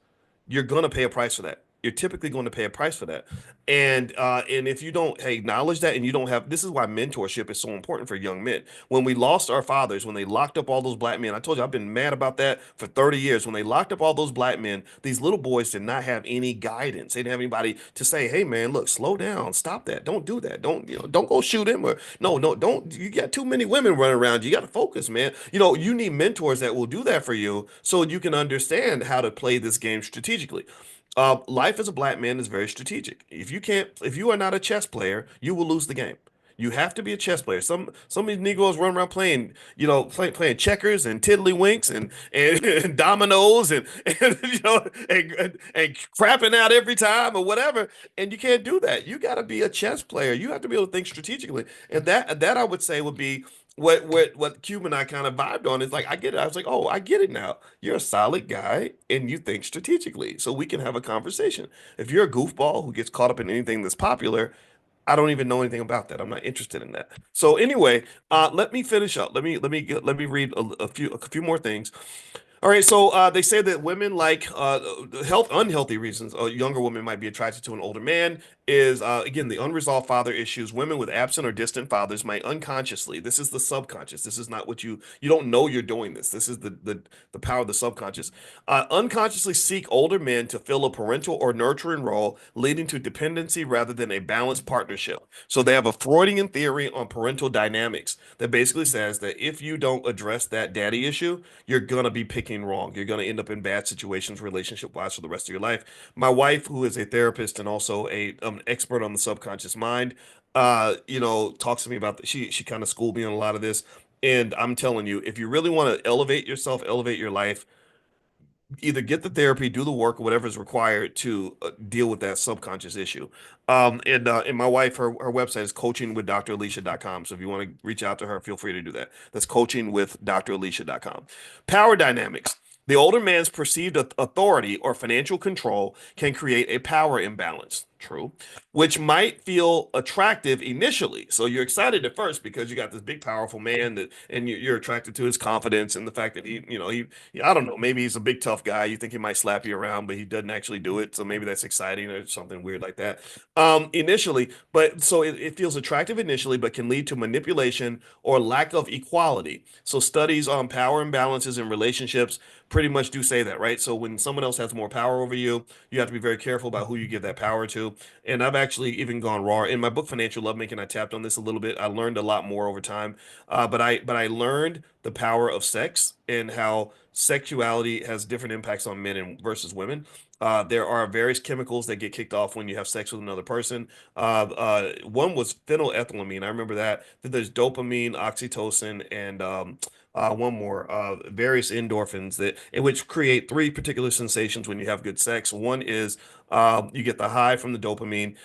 you're going to pay a price for that. You're typically going to pay a price for that. And if you don't, hey, acknowledge that, and you don't have, this is why mentorship is so important for young men. When we lost our fathers, when they locked up all those black men, I told you I've been mad about that for 30 years. When they locked up all those black men, these little boys did not have any guidance. They didn't have anybody to say, hey man, look, slow down, stop that, don't do that, don't go shoot him, or no, don't. You got too many women running around. You got to focus, man. You need mentors that will do that for you so you can understand how to play this game strategically. Life as a black man is very strategic. If you are not a chess player, you will lose the game. You have to be a chess player. Some of these Negroes run around playing, playing checkers and tiddlywinks and dominoes and and crapping out every time or whatever. And you can't do that. You got to be a chess player. You have to be able to think strategically. And that I would say would be what Cube and I kind of vibed on. Is like, I get it. I was like, oh, I get it now. You're a solid guy and you think strategically, so we can have a conversation. If you're a goofball who gets caught up in anything that's popular, I don't even know anything about that. I'm not interested in that. So anyway, let me finish up. Let me read a few more things. All right, so they say that women like unhealthy reasons. A younger woman might be attracted to an older man. Is again the unresolved father issues. Women with absent or distant fathers might unconsciously. This is the subconscious. This is not what you don't know you're doing this. This is the power of the subconscious. Unconsciously seek older men to fill a parental or nurturing role, leading to dependency rather than a balanced partnership. So they have a Freudian theory on parental dynamics that basically says that if you don't address that daddy issue, you're gonna be picking wrong. You're gonna end up in bad situations relationship wise for the rest of your life. My wife, who is a therapist and also an expert on the subconscious mind, talks to me about she kind of schooled me on a lot of this. And I'm telling you, if you really want to elevate yourself, elevate your life, either get the therapy, do the work, or whatever is required to deal with that subconscious issue. And my wife, her website is coachingwithdralicia.com. So if you want to reach out to her, feel free to do that. That's coachingwithdralicia.com. Power dynamics. The older man's perceived authority or financial control can create a power imbalance. True, which might feel attractive initially. So you're excited at first because you got this big, powerful man and you're attracted to his confidence and the fact that I don't know, maybe he's a big, tough guy. You think he might slap you around, but he doesn't actually do it. So maybe that's exciting or something weird like that. Initially, but so it feels attractive initially, but can lead to manipulation or lack of equality. So studies on power imbalances in relationships pretty much do say that, right? So when someone else has more power over you, you have to be very careful about who you give that power to. And I've actually even gone raw in my book, Financial Lovemaking. I tapped on this a little bit. I learned a lot more over time. But I learned the power of sex and how sexuality has different impacts on men and versus women. There are various chemicals that get kicked off when you have sex with another person. One was phenylethylamine. I remember that. Then there's dopamine, oxytocin, and one more, various endorphins that in which create three particular sensations when you have good sex. One is you get the high from the dopamine.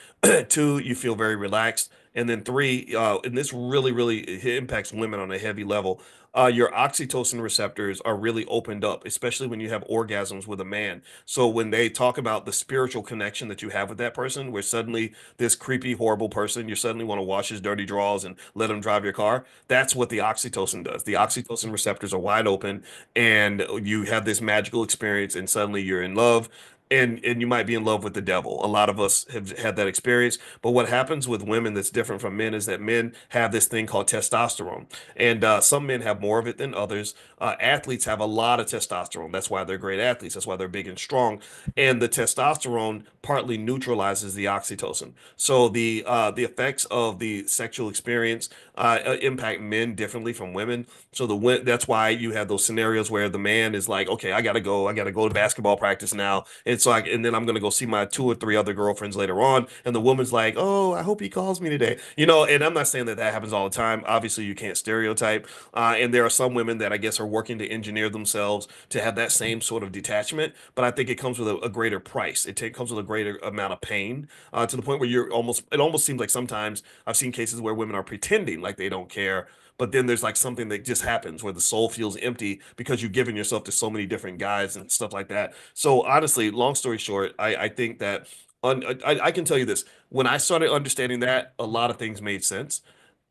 Two, you feel very relaxed. And then three, and this really, really impacts women on a heavy level. Your oxytocin receptors are really opened up, especially when you have orgasms with a man. So when they talk about the spiritual connection that you have with that person, where suddenly this creepy, horrible person, you suddenly want to wash his dirty drawers and let him drive your car. That's what the oxytocin does. The oxytocin receptors are wide open, and you have this magical experience, and suddenly you're in love and you might be in love with the devil. A lot of us have had that experience. But what happens with women that's different from men is that men have this thing called testosterone, and some men have more of it than others. Athletes have a lot of testosterone. That's why they're great athletes. That's why they're big and strong. And the testosterone partly neutralizes the oxytocin. So the effects of the sexual experience impact men differently from women. So that's why you have those scenarios where the man is like, okay, I gotta go to basketball practice now, and then I'm gonna go see my two or three other girlfriends later on, and the woman's like, oh, I hope he calls me today, And I'm not saying that that happens all the time. Obviously, you can't stereotype, and there are some women that I guess are working to engineer themselves to have that same sort of detachment, but I think it comes with a greater price. Comes with a greater amount of pain, to the point where it almost seems like sometimes I've seen cases where women are pretending like they don't care, but then there's like something that just happens where the soul feels empty because you've given yourself to so many different guys and stuff like that. So honestly, long story short, I think that I can tell you this: when I started understanding that, a lot of things made sense,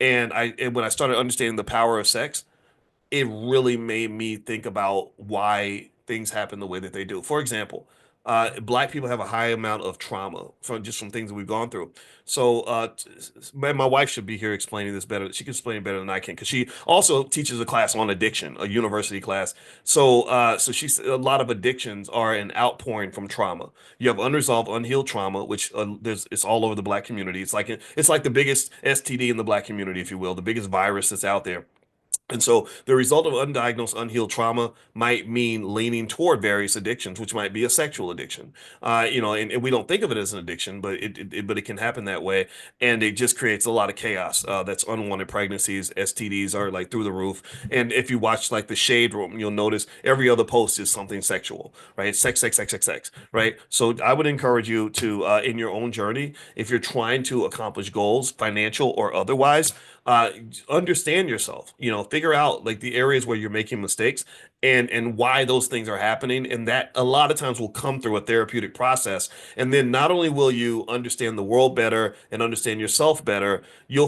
and when I started understanding the power of sex, it really made me think about why things happen the way that they do. For example, black people have a high amount of trauma from things that we've gone through. So, my wife should be here explaining this better. She can explain it better than I can because she also teaches a class on addiction, a university class. So she's a lot of addictions are an outpouring from trauma. You have unresolved, unhealed trauma, which it's all over the black community. It's like the biggest STD in the black community, if you will, the biggest virus that's out there. And so the result of undiagnosed, unhealed trauma might mean leaning toward various addictions, which might be a sexual addiction. And we don't think of it as an addiction, but it can happen that way, and it just creates a lot of chaos. That's unwanted pregnancies, STDs are like through the roof. And if you watch like the Shade Room, you'll notice every other post is something sexual, right? Sex, sex, sex, sex, sex, right? So I would encourage you to, in your own journey, if you're trying to accomplish goals, financial or otherwise, uh understand yourself, figure out like the areas where you're making mistakes and why those things are happening, and that a lot of times will come through a therapeutic process. And then not only will you understand the world better and understand yourself better, you'll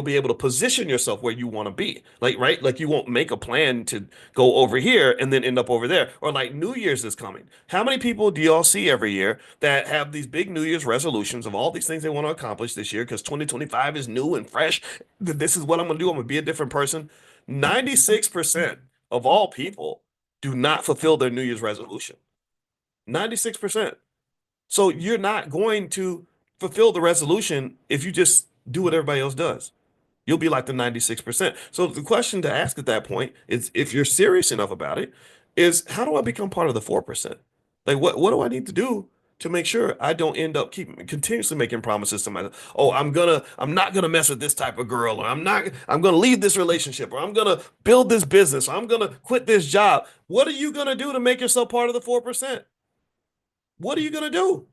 be able to position yourself where you want to be, like, right, like you won't make a plan to go over here and then end up over there. Or like New Year's is coming, how many people do y'all see every year that have these big New Year's resolutions of all these things they want to accomplish this year because 2025 is new and fresh? This is what I'm going to do. I'm going to be a different person. 96% of all people do not fulfill their New Year's resolution. 96%. So you're not going to fulfill the resolution if you just do what everybody else does. You'll be like the 96%. So the question to ask at that point is, if you're serious enough about it, is how do I become part of the 4%? Like what do I need to do to make sure I don't end up keeping continuously making promises to myself? Oh, I'm not gonna mess with this type of girl, or I'm gonna leave this relationship, or I'm gonna build this business, or I'm gonna quit this job. What are you gonna do to make yourself part of the 4%? What are you gonna do?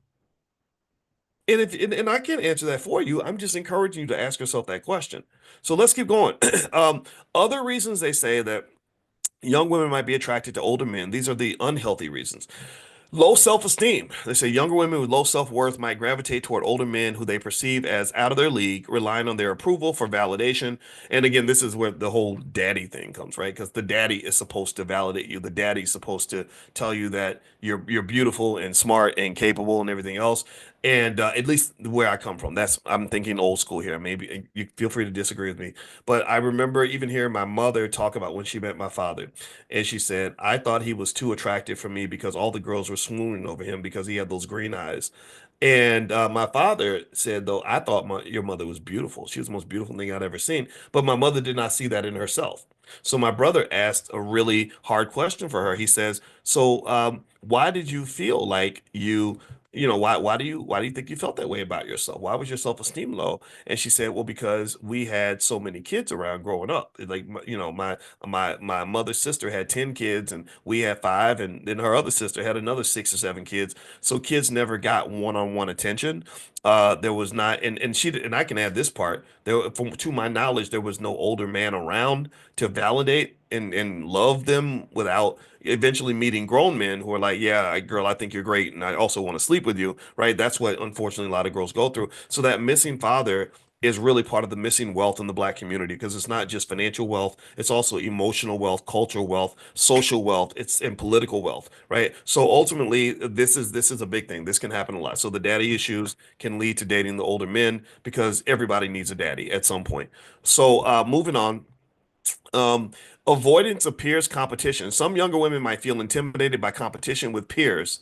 And I can't answer that for you. I'm just encouraging you to ask yourself that question. So let's keep going. Other reasons they say that young women might be attracted to older men. These are the unhealthy reasons. Low self-esteem. They say younger women with low self-worth might gravitate toward older men who they perceive as out of their league, relying on their approval for validation. And again, this is where the whole daddy thing comes, right? Because the daddy is supposed to validate you. The daddy's supposed to tell you that you're beautiful and smart and capable and everything else. And at least where I come from, that's I'm thinking old school here. Maybe you feel free to disagree with me, but I remember even hearing my mother talk about when she met my father. And she said, I thought he was too attractive for me because all the girls were swooning over him because he had those green eyes. And my father said, though, I thought your mother was beautiful. She was the most beautiful thing I'd ever seen. But my mother did not see that in herself. So my brother asked a really hard question for her. He says, so why did you feel like why do you think you felt that way about yourself? Why was your self-esteem low? And she said, well, because we had so many kids around growing up. Like, my mother's sister had 10 kids and we had five, and then her other sister had another six or seven kids. So kids never got one-on-one attention. There was not, and I can add this part. To my knowledge, there was no older man around to validate and love them without eventually meeting grown men who are like, yeah, girl, I think you're great, and I also want to sleep with you, right? That's what unfortunately a lot of girls go through. So that missing father is really part of the missing wealth in the black community, because it's not just financial wealth, it's also emotional wealth, cultural wealth, social wealth, it's and political wealth, right? So ultimately, this is a big thing. This can happen a lot. So the daddy issues can lead to dating the older men because everybody needs a daddy at some point. So moving on. Um, Avoidance of peers competition. Some younger women might feel intimidated by competition with peers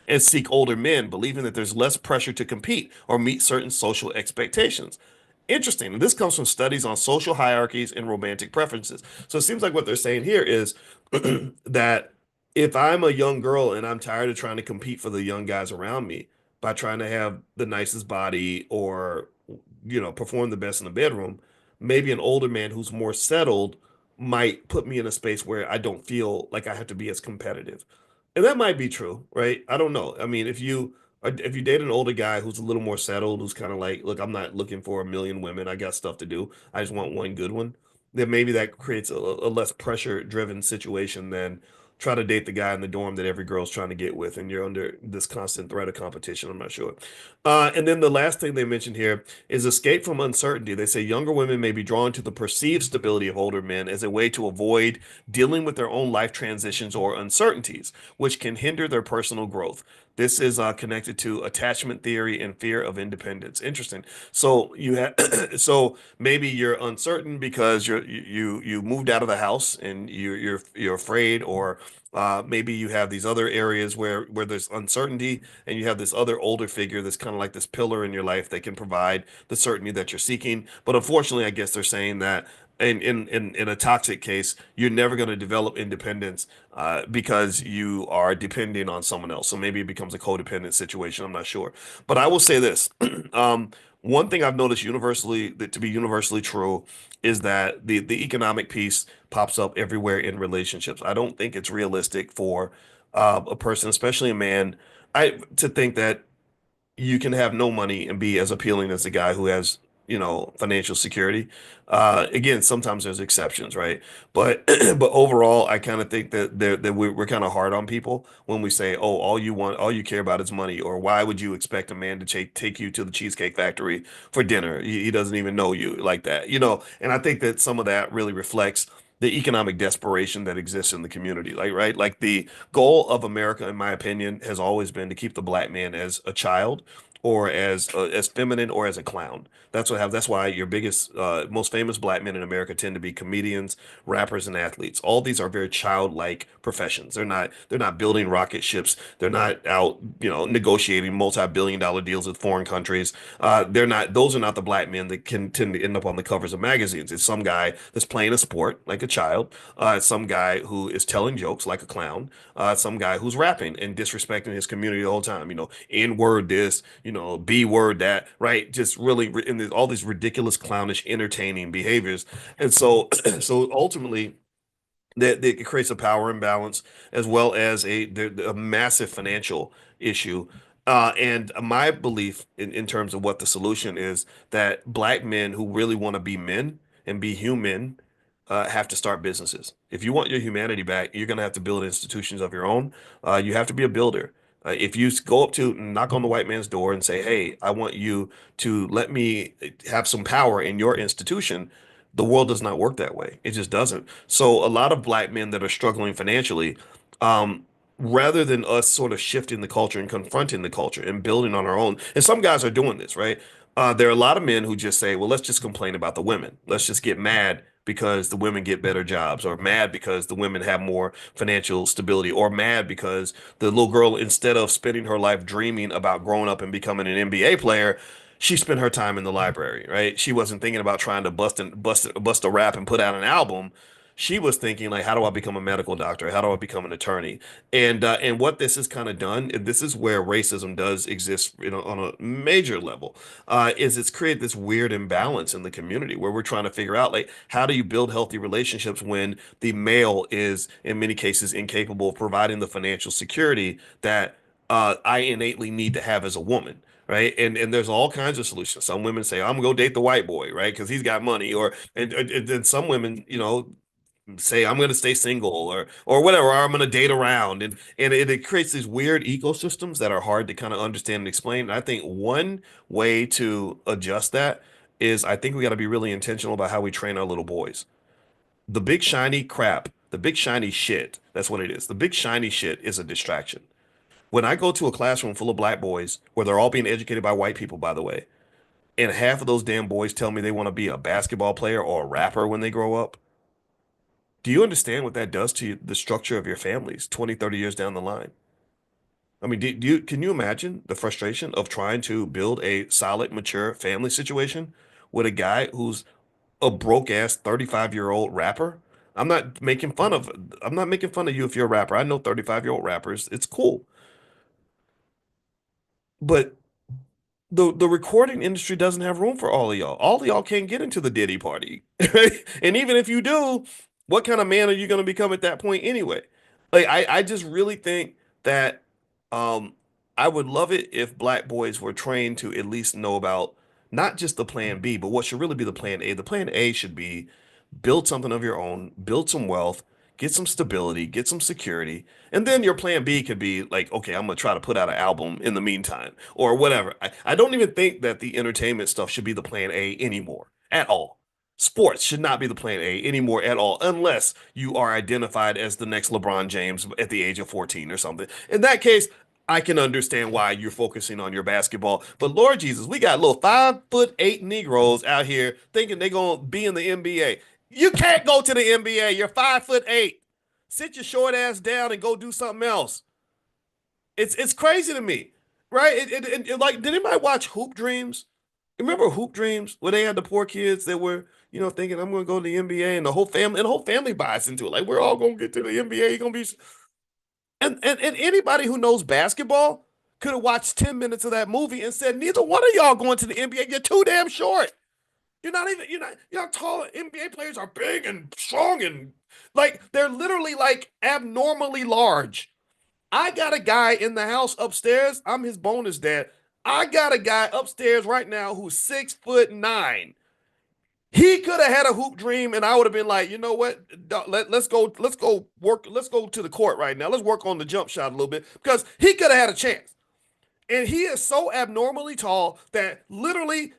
and seek older men, believing that there's less pressure to compete or meet certain social expectations. Interesting. And this comes from studies on social hierarchies and romantic preferences. So it seems like what they're saying here is that if I'm a young girl and I'm tired of trying to compete for the young guys around me by trying to have the nicest body or, perform the best in the bedroom, maybe an older man who's more settled might put me in a space where I don't feel like I have to be as competitive. And that might be true, right? I don't know. I mean, if you date an older guy who's a little more settled, who's kind of like, look, I'm not looking for a million women. I got stuff to do. I just want one good one. Then maybe that creates a less pressure driven situation than try to date the guy in the dorm that every girl's trying to get with, and you're under this constant threat of competition. I'm not sure. And then the last thing they mentioned here is escape from uncertainty. They say younger women may be drawn to the perceived stability of older men as a way to avoid dealing with their own life transitions or uncertainties, which can hinder their personal growth. This is connected to attachment theory and fear of independence. Interesting. So you have, so maybe you're uncertain because you moved out of the house and you're afraid, or maybe you have these other areas where there's uncertainty, and you have this other older figure that's kind of like this pillar in your life that can provide the certainty that you're seeking. But unfortunately, I guess they're saying that in a toxic case, you're never going to develop independence because you are depending on someone else. So maybe it becomes a codependent situation. I'm not sure, but I will say this: one thing I've noticed universally that to be universally true is that the economic piece pops up everywhere in relationships. I don't think it's realistic for a person, especially a man, to think that you can have no money and be as appealing as the guy who has, financial security. Again, sometimes there's exceptions, right? But but overall, I kind of think that we're kind of hard on people when we say, oh, all you care about is money, or why would you expect a man to take you to the Cheesecake Factory for dinner? He doesn't even know you like that, And I think that some of that really reflects the economic desperation that exists in the community, like right, like the goal of America, in my opinion, has always been to keep the black man as a child or as feminine or as a clown. That's why your biggest most famous black men in America tend to be comedians, rappers, and athletes. All these are very childlike professions. They're not building rocket ships. They're not out, negotiating multi-billion-dollar deals with foreign countries. They're not those are not the black men that can tend to end up on the covers of magazines. It's some guy that's playing a sport like a child, some guy who is telling jokes like a clown, some guy who's rapping and disrespecting his community the whole time. N word this, B word that, right? Just really in all these ridiculous, clownish, entertaining behaviors. And so, so ultimately, that it creates a power imbalance as well as a massive financial issue. And my belief in terms of what the solution is that black men who really want to be men and be human have to start businesses. If you want your humanity back, you're going to have to build institutions of your own. You have to be a builder. If you go up to knock on the white man's door and say, "Hey, I want you to let me have some power in your institution," the world does not work that way. It just doesn't. So a lot of black men that are struggling financially, um, rather than us sort of shifting the culture and confronting the culture and building on our own, and some guys are doing this, right? There are a lot of men who just say, well, let's just complain about the women. Let's just get mad because the women get better jobs, or mad because the women have more financial stability, or mad because the little girl, instead of spending her life dreaming about growing up and becoming an NBA player, she spent her time in the library, right? She wasn't thinking about trying to bust a rap and put out an album. She was thinking like, how do I become a medical doctor? How do I become an attorney? And what this has kind of done, and this is where racism does exist, on a major level, is it's created this weird imbalance in the community where we're trying to figure out like, how do you build healthy relationships when the male is in many cases incapable of providing the financial security that I innately need to have as a woman, right? And there's all kinds of solutions. Some women say, I'm gonna go date the white boy, right? Because he's got money. Or and then some women, say I'm gonna stay single or whatever, or I'm gonna date around. And it creates these weird ecosystems that are hard to kind of understand and explain. And I think one way to adjust that is I think we got to be really intentional about how we train our little boys. The big shiny crap, the big shiny shit, that's what it is. The big shiny shit is a distraction. When I go to a classroom full of black boys, where they're all being educated by white people, by the way, and half of those damn boys tell me they want to be a basketball player or a rapper when they grow up, do you understand what that does to the structure of your families 20, 30 years down the line? I mean, can you imagine the frustration of trying to build a solid, mature family situation with a guy who's a broke ass 35-year-old rapper? I'm not making fun of I'm not making fun of you if you're a rapper. I know 35-year-old rappers. It's cool. But the recording industry doesn't have room for all of y'all. All of y'all can't get into the Diddy party. Right? And even if you do, what kind of man are you going to become at that point anyway? Like I just really think that um I would love it if black boys were trained to at least know about not just the plan B, but what should really be the plan A. The plan A should be build something of your own, build some wealth, get some stability, get some security, and then your plan B could be like, okay, I'm gonna try to put out an album in the meantime or whatever. I don't even think that the entertainment stuff should be the plan A anymore at all. Sports should not be the plan A anymore at all, unless you are identified as the next LeBron James at the age of 14 or something. In that case, I can understand why you're focusing on your basketball. But Lord Jesus, we got little 5'8" Negroes out here thinking they're gonna be in the NBA. You can't go to the NBA. You're 5'8". Sit your short ass down and go do something else. It's crazy to me, right? Like, did anybody watch Hoop Dreams? Remember Hoop Dreams where they had the poor kids that were, thinking I'm going to go to the NBA, and the whole family buys into it. Like we're all going to get to the NBA. You're going to be, and anybody who knows basketball could have watched 10 minutes of that movie and said, neither one of y'all going to the NBA. You're too damn short. You're not tall. NBA players are big and strong and like they're literally like abnormally large. I got a guy in the house upstairs. I'm his bonus dad. I got a guy upstairs right now who's 6'9". He could have had a hoop dream, and I would have been like, you know what? Let's go work, let's go to the court right now. Let's work on the jump shot a little bit because he could have had a chance. And he is so abnormally tall that literally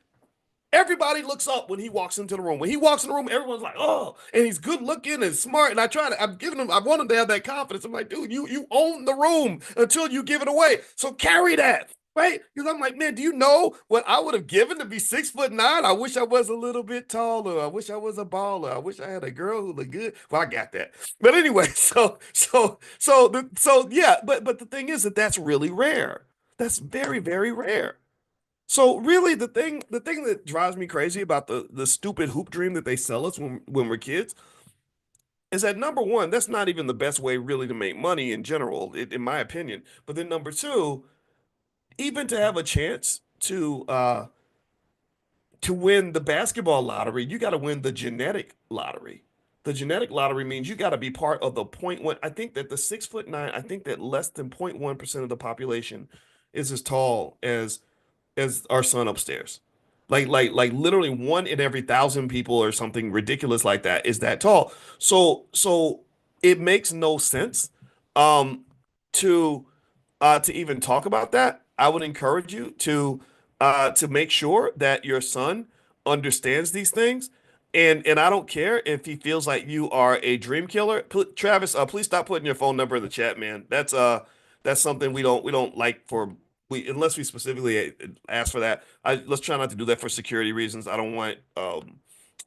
everybody looks up when he walks into the room. When he walks in the room, everyone's like, "Oh!" And he's good looking and smart. And I'm giving him, I want him to have that confidence. I'm like, dude, you own the room until you give it away. So carry that, right? Because I'm like, man, do you know what I would have given to be 6'9"? I wish I was a little bit taller. I wish I was a baller. I wish I had a girl who looked good. Well, I got that. But anyway, yeah. But the thing is that that's really rare. That's very, very rare. So really the thing that drives me crazy about the stupid hoop dream that they sell us when we're kids is that number one, that's not even the best way really to make money in general, in my opinion. But then number two, even to have a chance to win the basketball lottery, you got to win the genetic lottery. The genetic lottery means you got to be part of the point one. I think that the 6'9", I think that less than 0.1% of the population is as tall as our son upstairs. Like literally one in every 1,000 people or something ridiculous like that is that tall. So it makes no sense um to to even talk about that. I would encourage you to make sure that your son understands these things. And I don't care if he feels like you are a dream killer. Travis, please stop putting your phone number in the chat, man. That's something we don't like for we unless we specifically ask for that. Let's try not to do that for security reasons. I don't want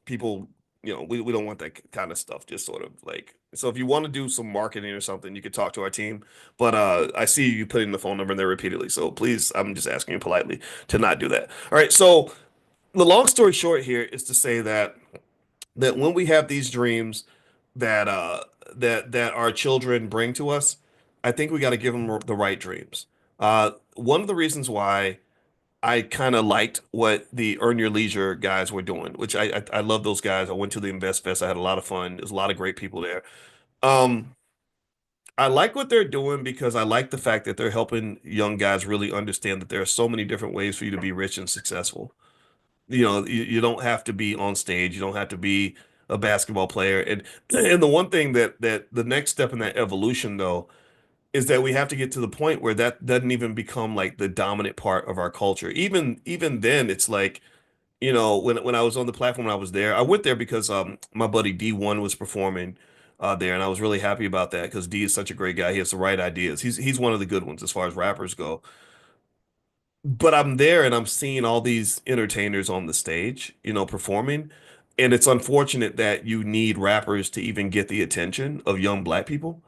people, we don't want that kind of stuff. Just sort of like so if you want to do some marketing or something, you could talk to our team. But I see you putting the phone number in there repeatedly. So please, I'm just asking you politely to not do that. All right. So the long story short here is to say that when we have these dreams that our children bring to us, I think we got to give them the right dreams. One of the reasons why I kind of liked what the Earn Your Leisure guys were doing, which I love those guys. I went to the Invest Fest. I had a lot of fun. There's a lot of great people there. Um, I like what they're doing because I like the fact that they're helping young guys really understand that there are so many different ways for you to be rich and successful. You don't have to be on stage. You don't have to be a basketball player. And the one thing that the next step in that evolution though is that we have to get to the point where that doesn't even become like the dominant part of our culture. Even then, it's like, when I was on the platform when I was there, I went there because my buddy D1 was performing there, and I was really happy about that because D is such a great guy. He has the right ideas. He's one of the good ones as far as rappers go. But I'm there and I'm seeing all these entertainers on the stage, performing. And it's unfortunate that you need rappers to even get the attention of young black people.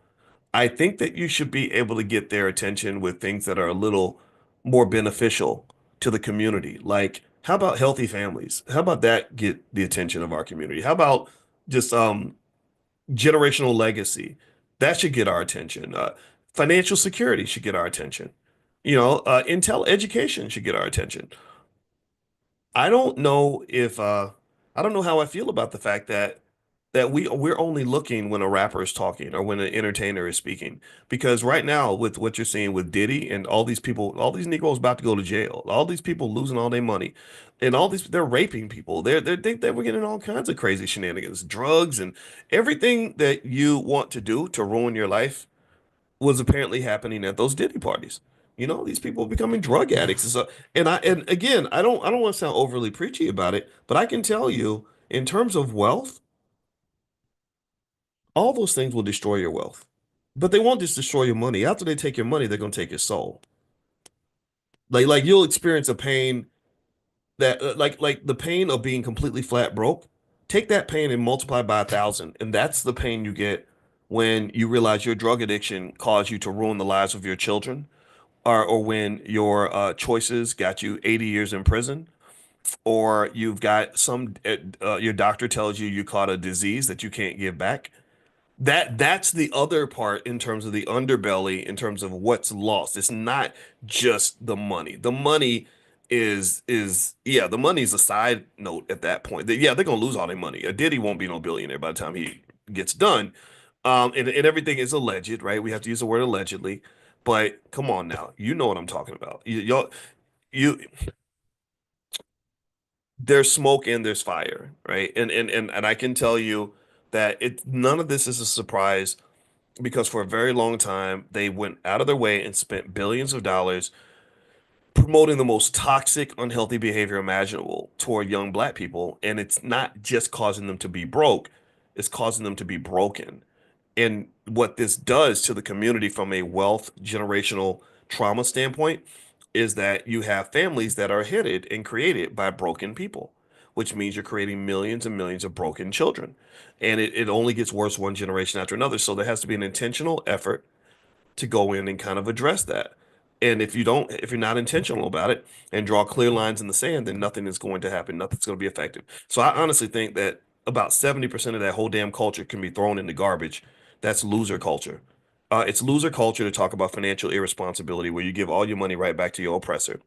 I think that you should be able to get their attention with things that are a little more beneficial to the community. Like, how about healthy families? How about that get the attention of our community? How about just generational legacy? That should get our attention. Financial security should get our attention. Intel education should get our attention. I don't know if I don't know how I feel about the fact that we're only looking when a rapper is talking or when an entertainer is speaking. Because right now, with what you're seeing with Diddy and all these people, all these Negroes about to go to jail, all these people losing all their money, and all these they're raping people. They were getting all kinds of crazy shenanigans, drugs, and everything that you want to do to ruin your life was apparently happening at those Diddy parties. These people are becoming drug addicts. And again, I don't want to sound overly preachy about it, but I can tell you, in terms of wealth, all those things will destroy your wealth. But they won't just destroy your money. After they take your money, they're gonna take your soul. Like you'll experience a pain that like the pain of being completely flat broke. Take that pain and multiply by 1,000, and that's the pain you get when you realize your drug addiction caused you to ruin the lives of your children, or when your choices got you 80 years in prison, or you've got your doctor tells you you caught a disease that you can't give back. That's the other part in terms of the underbelly, in terms of what's lost. It's not just the money. The money is yeah, the money's a side note at that point. Yeah, they're gonna lose all their money. A Diddy won't be no billionaire by the time he gets done. And everything is alleged, right? We have to use the word allegedly. But come on now, you know what I'm talking about. You there's smoke and there's fire, right? And I can tell you that none of this is a surprise because for a very long time they went out of their way and spent billions of dollars promoting the most toxic, unhealthy behavior imaginable toward young black people. And it's not just causing them to be broke, it's causing them to be broken. And what this does to the community from a wealth generational trauma standpoint is that you have families that are headed and created by broken people, which means you're creating millions and millions of broken children. And it only gets worse one generation after another. So there has to be an intentional effort to go in and kind of address that. And if you're not intentional about it and draw clear lines in the sand, then nothing is going to happen. Nothing's going to be effective. So I honestly think that about 70% of that whole damn culture can be thrown in the garbage. That's loser culture. It's loser culture to talk about financial irresponsibility, where you give all your money right back to your oppressor.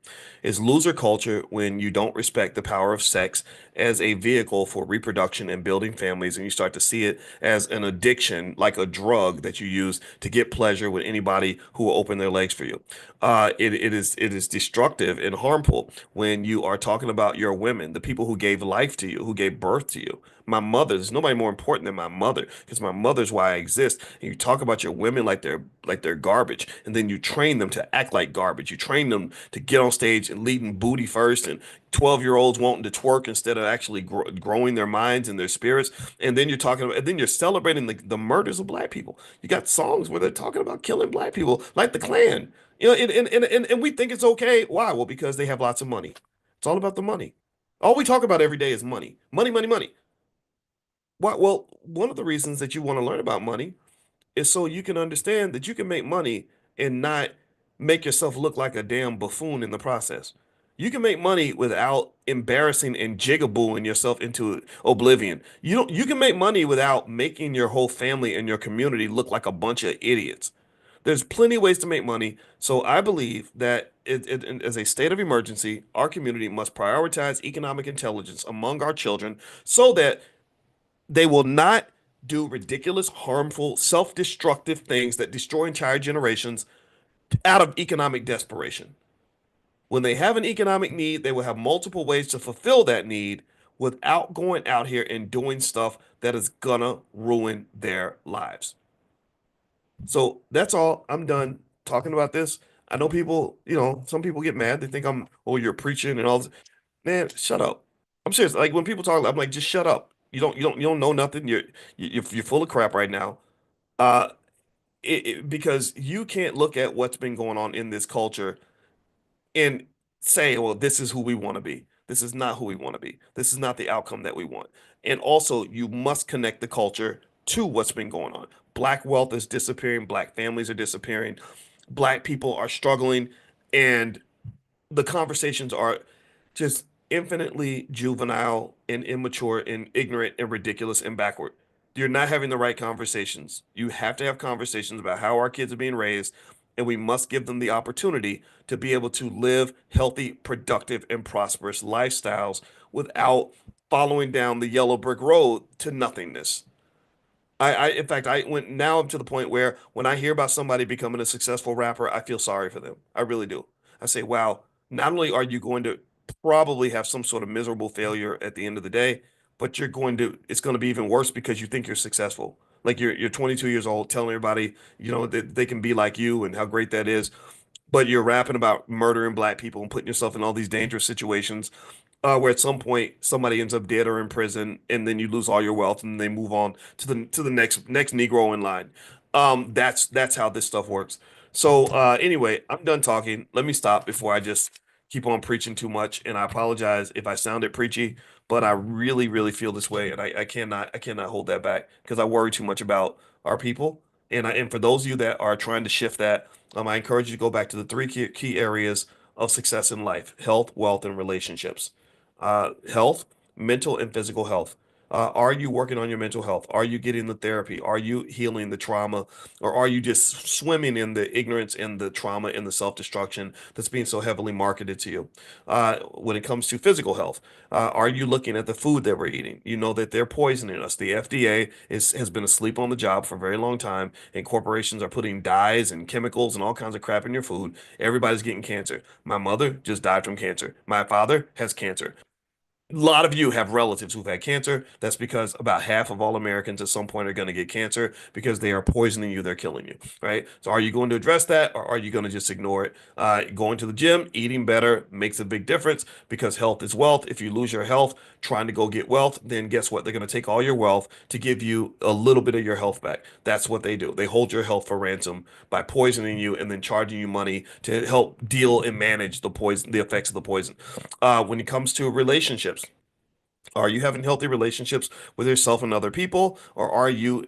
It's loser culture when you don't respect the power of sex as a vehicle for reproduction and building families, and you start to see it as an addiction, like a drug that you use to get pleasure with anybody who will open their legs for you. It is destructive and harmful when you are talking about your women, the people who gave life to you, who gave birth to you. My mother, there's nobody more important than my mother because my mother's why I exist. And you talk about your women like they're garbage, and then you train them to act like garbage. You train them to get on stage and leading booty first, and 12-year-olds wanting to twerk instead of actually growing their minds and their spirits. And then you're talking about, and then you're celebrating the murders of black people. You got songs where they're talking about killing black people, like the Klan. And we think it's okay. Why? Well, because they have lots of money. It's all about the money. All we talk about every day is money. Money, money, money. Why? Well, one of the reasons that you want to learn about money is so you can understand that you can make money and not make yourself look like a damn buffoon in the process. You can make money without embarrassing and jigabooing yourself into oblivion. You can make money without making your whole family and your community look like a bunch of idiots. There's plenty of ways to make money. So I believe that as a state of emergency, our community must prioritize economic intelligence among our children so that they will not do ridiculous, harmful, self-destructive things that destroy entire generations out of economic desperation. When they have an economic need, they will have multiple ways to fulfill that need without going out here and doing stuff that is gonna ruin their lives. So that's all. I'm done talking about this. I know people, some people get mad. They think oh, you're preaching and all this. Man, shut up. I'm serious. Like when people talk, I'm like, just shut up. You don't know nothing. You're full of crap right now. Uh, because you can't look at what's been going on in this culture and say, well, this is who we want to be. This is not who we want to be. This is not the outcome that we want. And also, you must connect the culture to what's been going on. Black wealth is disappearing. Black families are disappearing. Black people are struggling. And the conversations are just infinitely juvenile and immature and ignorant and ridiculous and backward. You're not having the right conversations. You have to have conversations about how our kids are being raised, and we must give them the opportunity to be able to live healthy, productive, and prosperous lifestyles without following down the yellow brick road to nothingness. In fact, I went now I'm to the point where when I hear about somebody becoming a successful rapper, I feel sorry for them. I really do. I say, wow, not only are you going to probably have some sort of miserable failure at the end of the day, but it's going to be even worse because you think you're successful. Like you're 22 years old, telling everybody, that they can be like you and how great that is, but you're rapping about murdering black people and putting yourself in all these dangerous situations where at some point somebody ends up dead or in prison, and then you lose all your wealth, and they move on to the next Negro in line. That's how this stuff works. So anyway, I'm done talking. Let me stop before I just keep on preaching too much. And I apologize if I sounded preachy, but I really, really feel this way, and I cannot hold that back because I worry too much about our people. And for those of you that are trying to shift that, I encourage you to go back to the three key areas of success in life: health, wealth, and relationships. health, mental and physical health. Are you working on your mental health? Are you getting the therapy? Are you healing the trauma? Or are you just swimming in the ignorance and the trauma and the self-destruction that's being so heavily marketed to you? When it comes to physical health, are you looking at the food that we're eating? You know that they're poisoning us. The FDA has been asleep on the job for a very long time, and corporations are putting dyes and chemicals and all kinds of crap in your food. Everybody's getting cancer. My mother just died from cancer. My father has cancer. A lot of you have relatives who've had cancer. That's because about half of all Americans at some point are going to get cancer because they are poisoning you. They're killing you, right? So are you going to address that or are you going to just ignore it? Going to the gym, eating better makes a big difference because health is wealth. If you lose your health trying to go get wealth, then guess what? They're going to take all your wealth to give you a little bit of your health back. That's what they do. They hold your health for ransom by poisoning you and then charging you money to help deal and manage the poison, the effects of the poison. When it comes to relationships, are you having healthy relationships with yourself and other people, or are you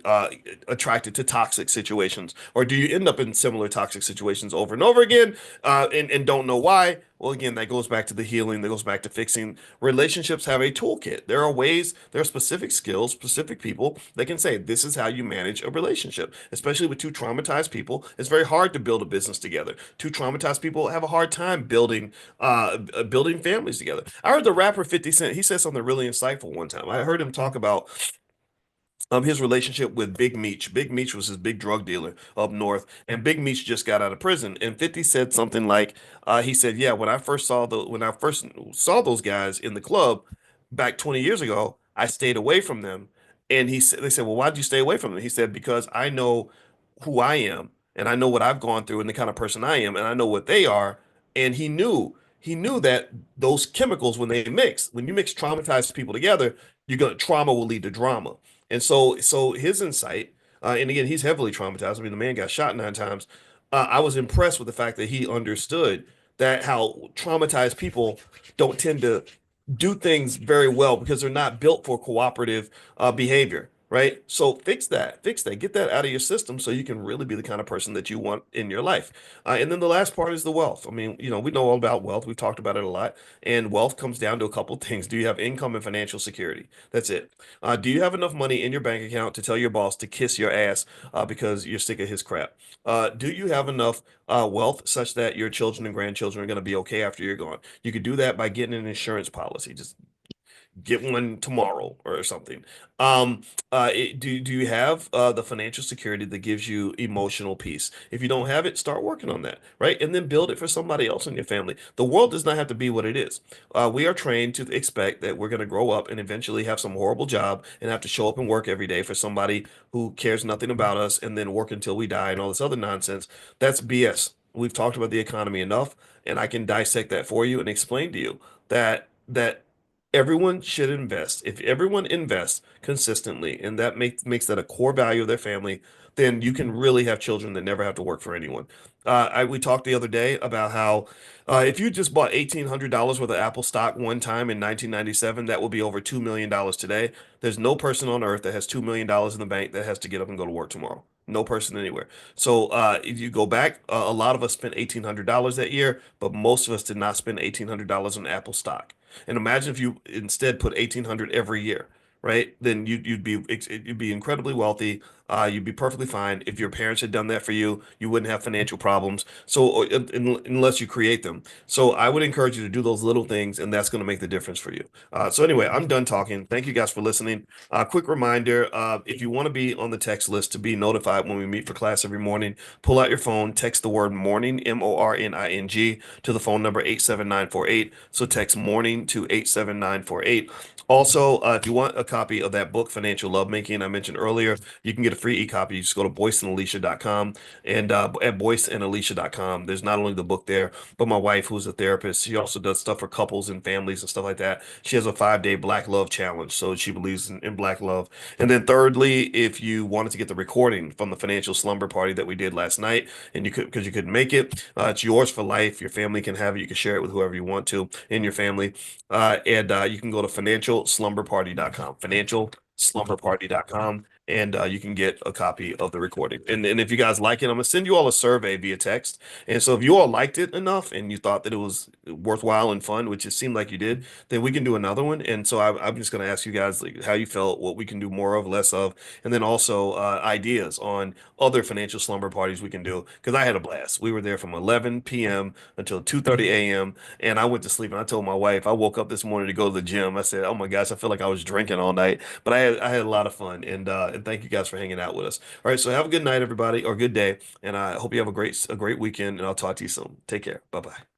attracted to toxic situations, or do you end up in similar toxic situations over and over again, and don't know why? Well, again, that goes back to the healing, that goes back to fixing. Relationships have a toolkit. There are ways, there are specific skills, specific people that can say, this is how you manage a relationship, especially with two traumatized people. It's very hard to build a business together. Two traumatized people have a hard time building families together. I heard the rapper 50 Cent, he said something really insightful one time. I heard him talk about his relationship with Big Meech. Big Meech was his big drug dealer up north, and Big Meech just got out of prison. And 50 said something like, he said, "Yeah, when I first saw those guys in the club back 20 years ago, I stayed away from them." And they said, "Well, why did you stay away from them?" He said, "Because I know who I am, and I know what I've gone through, and the kind of person I am, and I know what they are." And he knew that those chemicals, when they mix, when you mix traumatized people together, trauma will lead to drama. And so his insight, and again, he's heavily traumatized. I mean, the man got shot 9 times. I was impressed with the fact that he understood that how traumatized people don't tend to do things very well because they're not built for cooperative behavior, right? So fix that, get that out of your system so you can really be the kind of person that you want in your life. And then the last part is the wealth. I mean, we know all about wealth. We've talked about it a lot. And wealth comes down to a couple things. Do you have income and financial security? That's it. Do you have enough money in your bank account to tell your boss to kiss your ass because you're sick of his crap? Do you have enough wealth such that your children and grandchildren are going to be okay after you're gone? You could do that by getting an insurance policy. Just get one tomorrow or something. Do you have the financial security that gives you emotional peace? If you don't have it, start working on that, right? And then build it for somebody else in your family. The world does not have to be what it is. We are trained to expect that we're going to grow up and eventually have some horrible job and have to show up and work every day for somebody who cares nothing about us and then work until we die and all this other nonsense. That's BS. We've talked about the economy enough, and I can dissect that for you and explain to you that everyone should invest. If everyone invests consistently and that makes that a core value of their family, then you can really have children that never have to work for anyone. We talked the other day about how if you just bought $1,800 worth of Apple stock one time in 1997, that will be over $2 million today. There's no person on earth that has $2 million in the bank that has to get up and go to work tomorrow. No person anywhere. So if you go back, a lot of us spent $1,800 that year, but most of us did not spend $1,800 on Apple stock. And imagine if you instead put 1,800 every year, right? Then you'd be incredibly wealthy. You'd be perfectly fine. If your parents had done that for you, you wouldn't have financial problems. So unless you create them. So I would encourage you to do those little things, and that's going to make the difference for you. So anyway, I'm done talking. Thank you guys for listening. Quick reminder, if you want to be on the text list to be notified when we meet for class every morning, pull out your phone, text the word morning, MORNING, to the phone number 87948. So text morning to 87948. Also, if you want a copy of that book, Financial Lovemaking, I mentioned earlier, you can get a free e-copy. You just go to boyceandalicia.com, and at boyceandalicia.com, there's not only the book there, but my wife, who's a therapist, she also does stuff for couples and families and stuff like that. She has a 5-day Black Love Challenge, so she believes in Black love. And then thirdly, if you wanted to get the recording from the financial slumber party that we did last night, and because you couldn't make it, it's yours for life. Your family can have it. You can share it with whoever you want to in your family. And you can go to financialslumberparty.com, financialslumberparty.com. and you can get a copy of the recording. And if you guys like it, I'm gonna send you all a survey via text. And so if you all liked it enough and you thought that it was worthwhile and fun, which it seemed like you did, then we can do another one. And so I'm just gonna ask you guys like how you felt, what we can do more of, less of, and then also ideas on other financial slumber parties we can do. Because I had a blast. We were there from 11 p.m. until 2:30 a.m. And I went to sleep and I told my wife, I woke up this morning to go to the gym. I said, "Oh my gosh, I feel like I was drinking all night." But I had a lot of fun, and thank you guys for hanging out with us. All right, so have a good night, everybody, or good day, and I hope you have a great weekend, and I'll talk to you soon. Take care. Bye bye.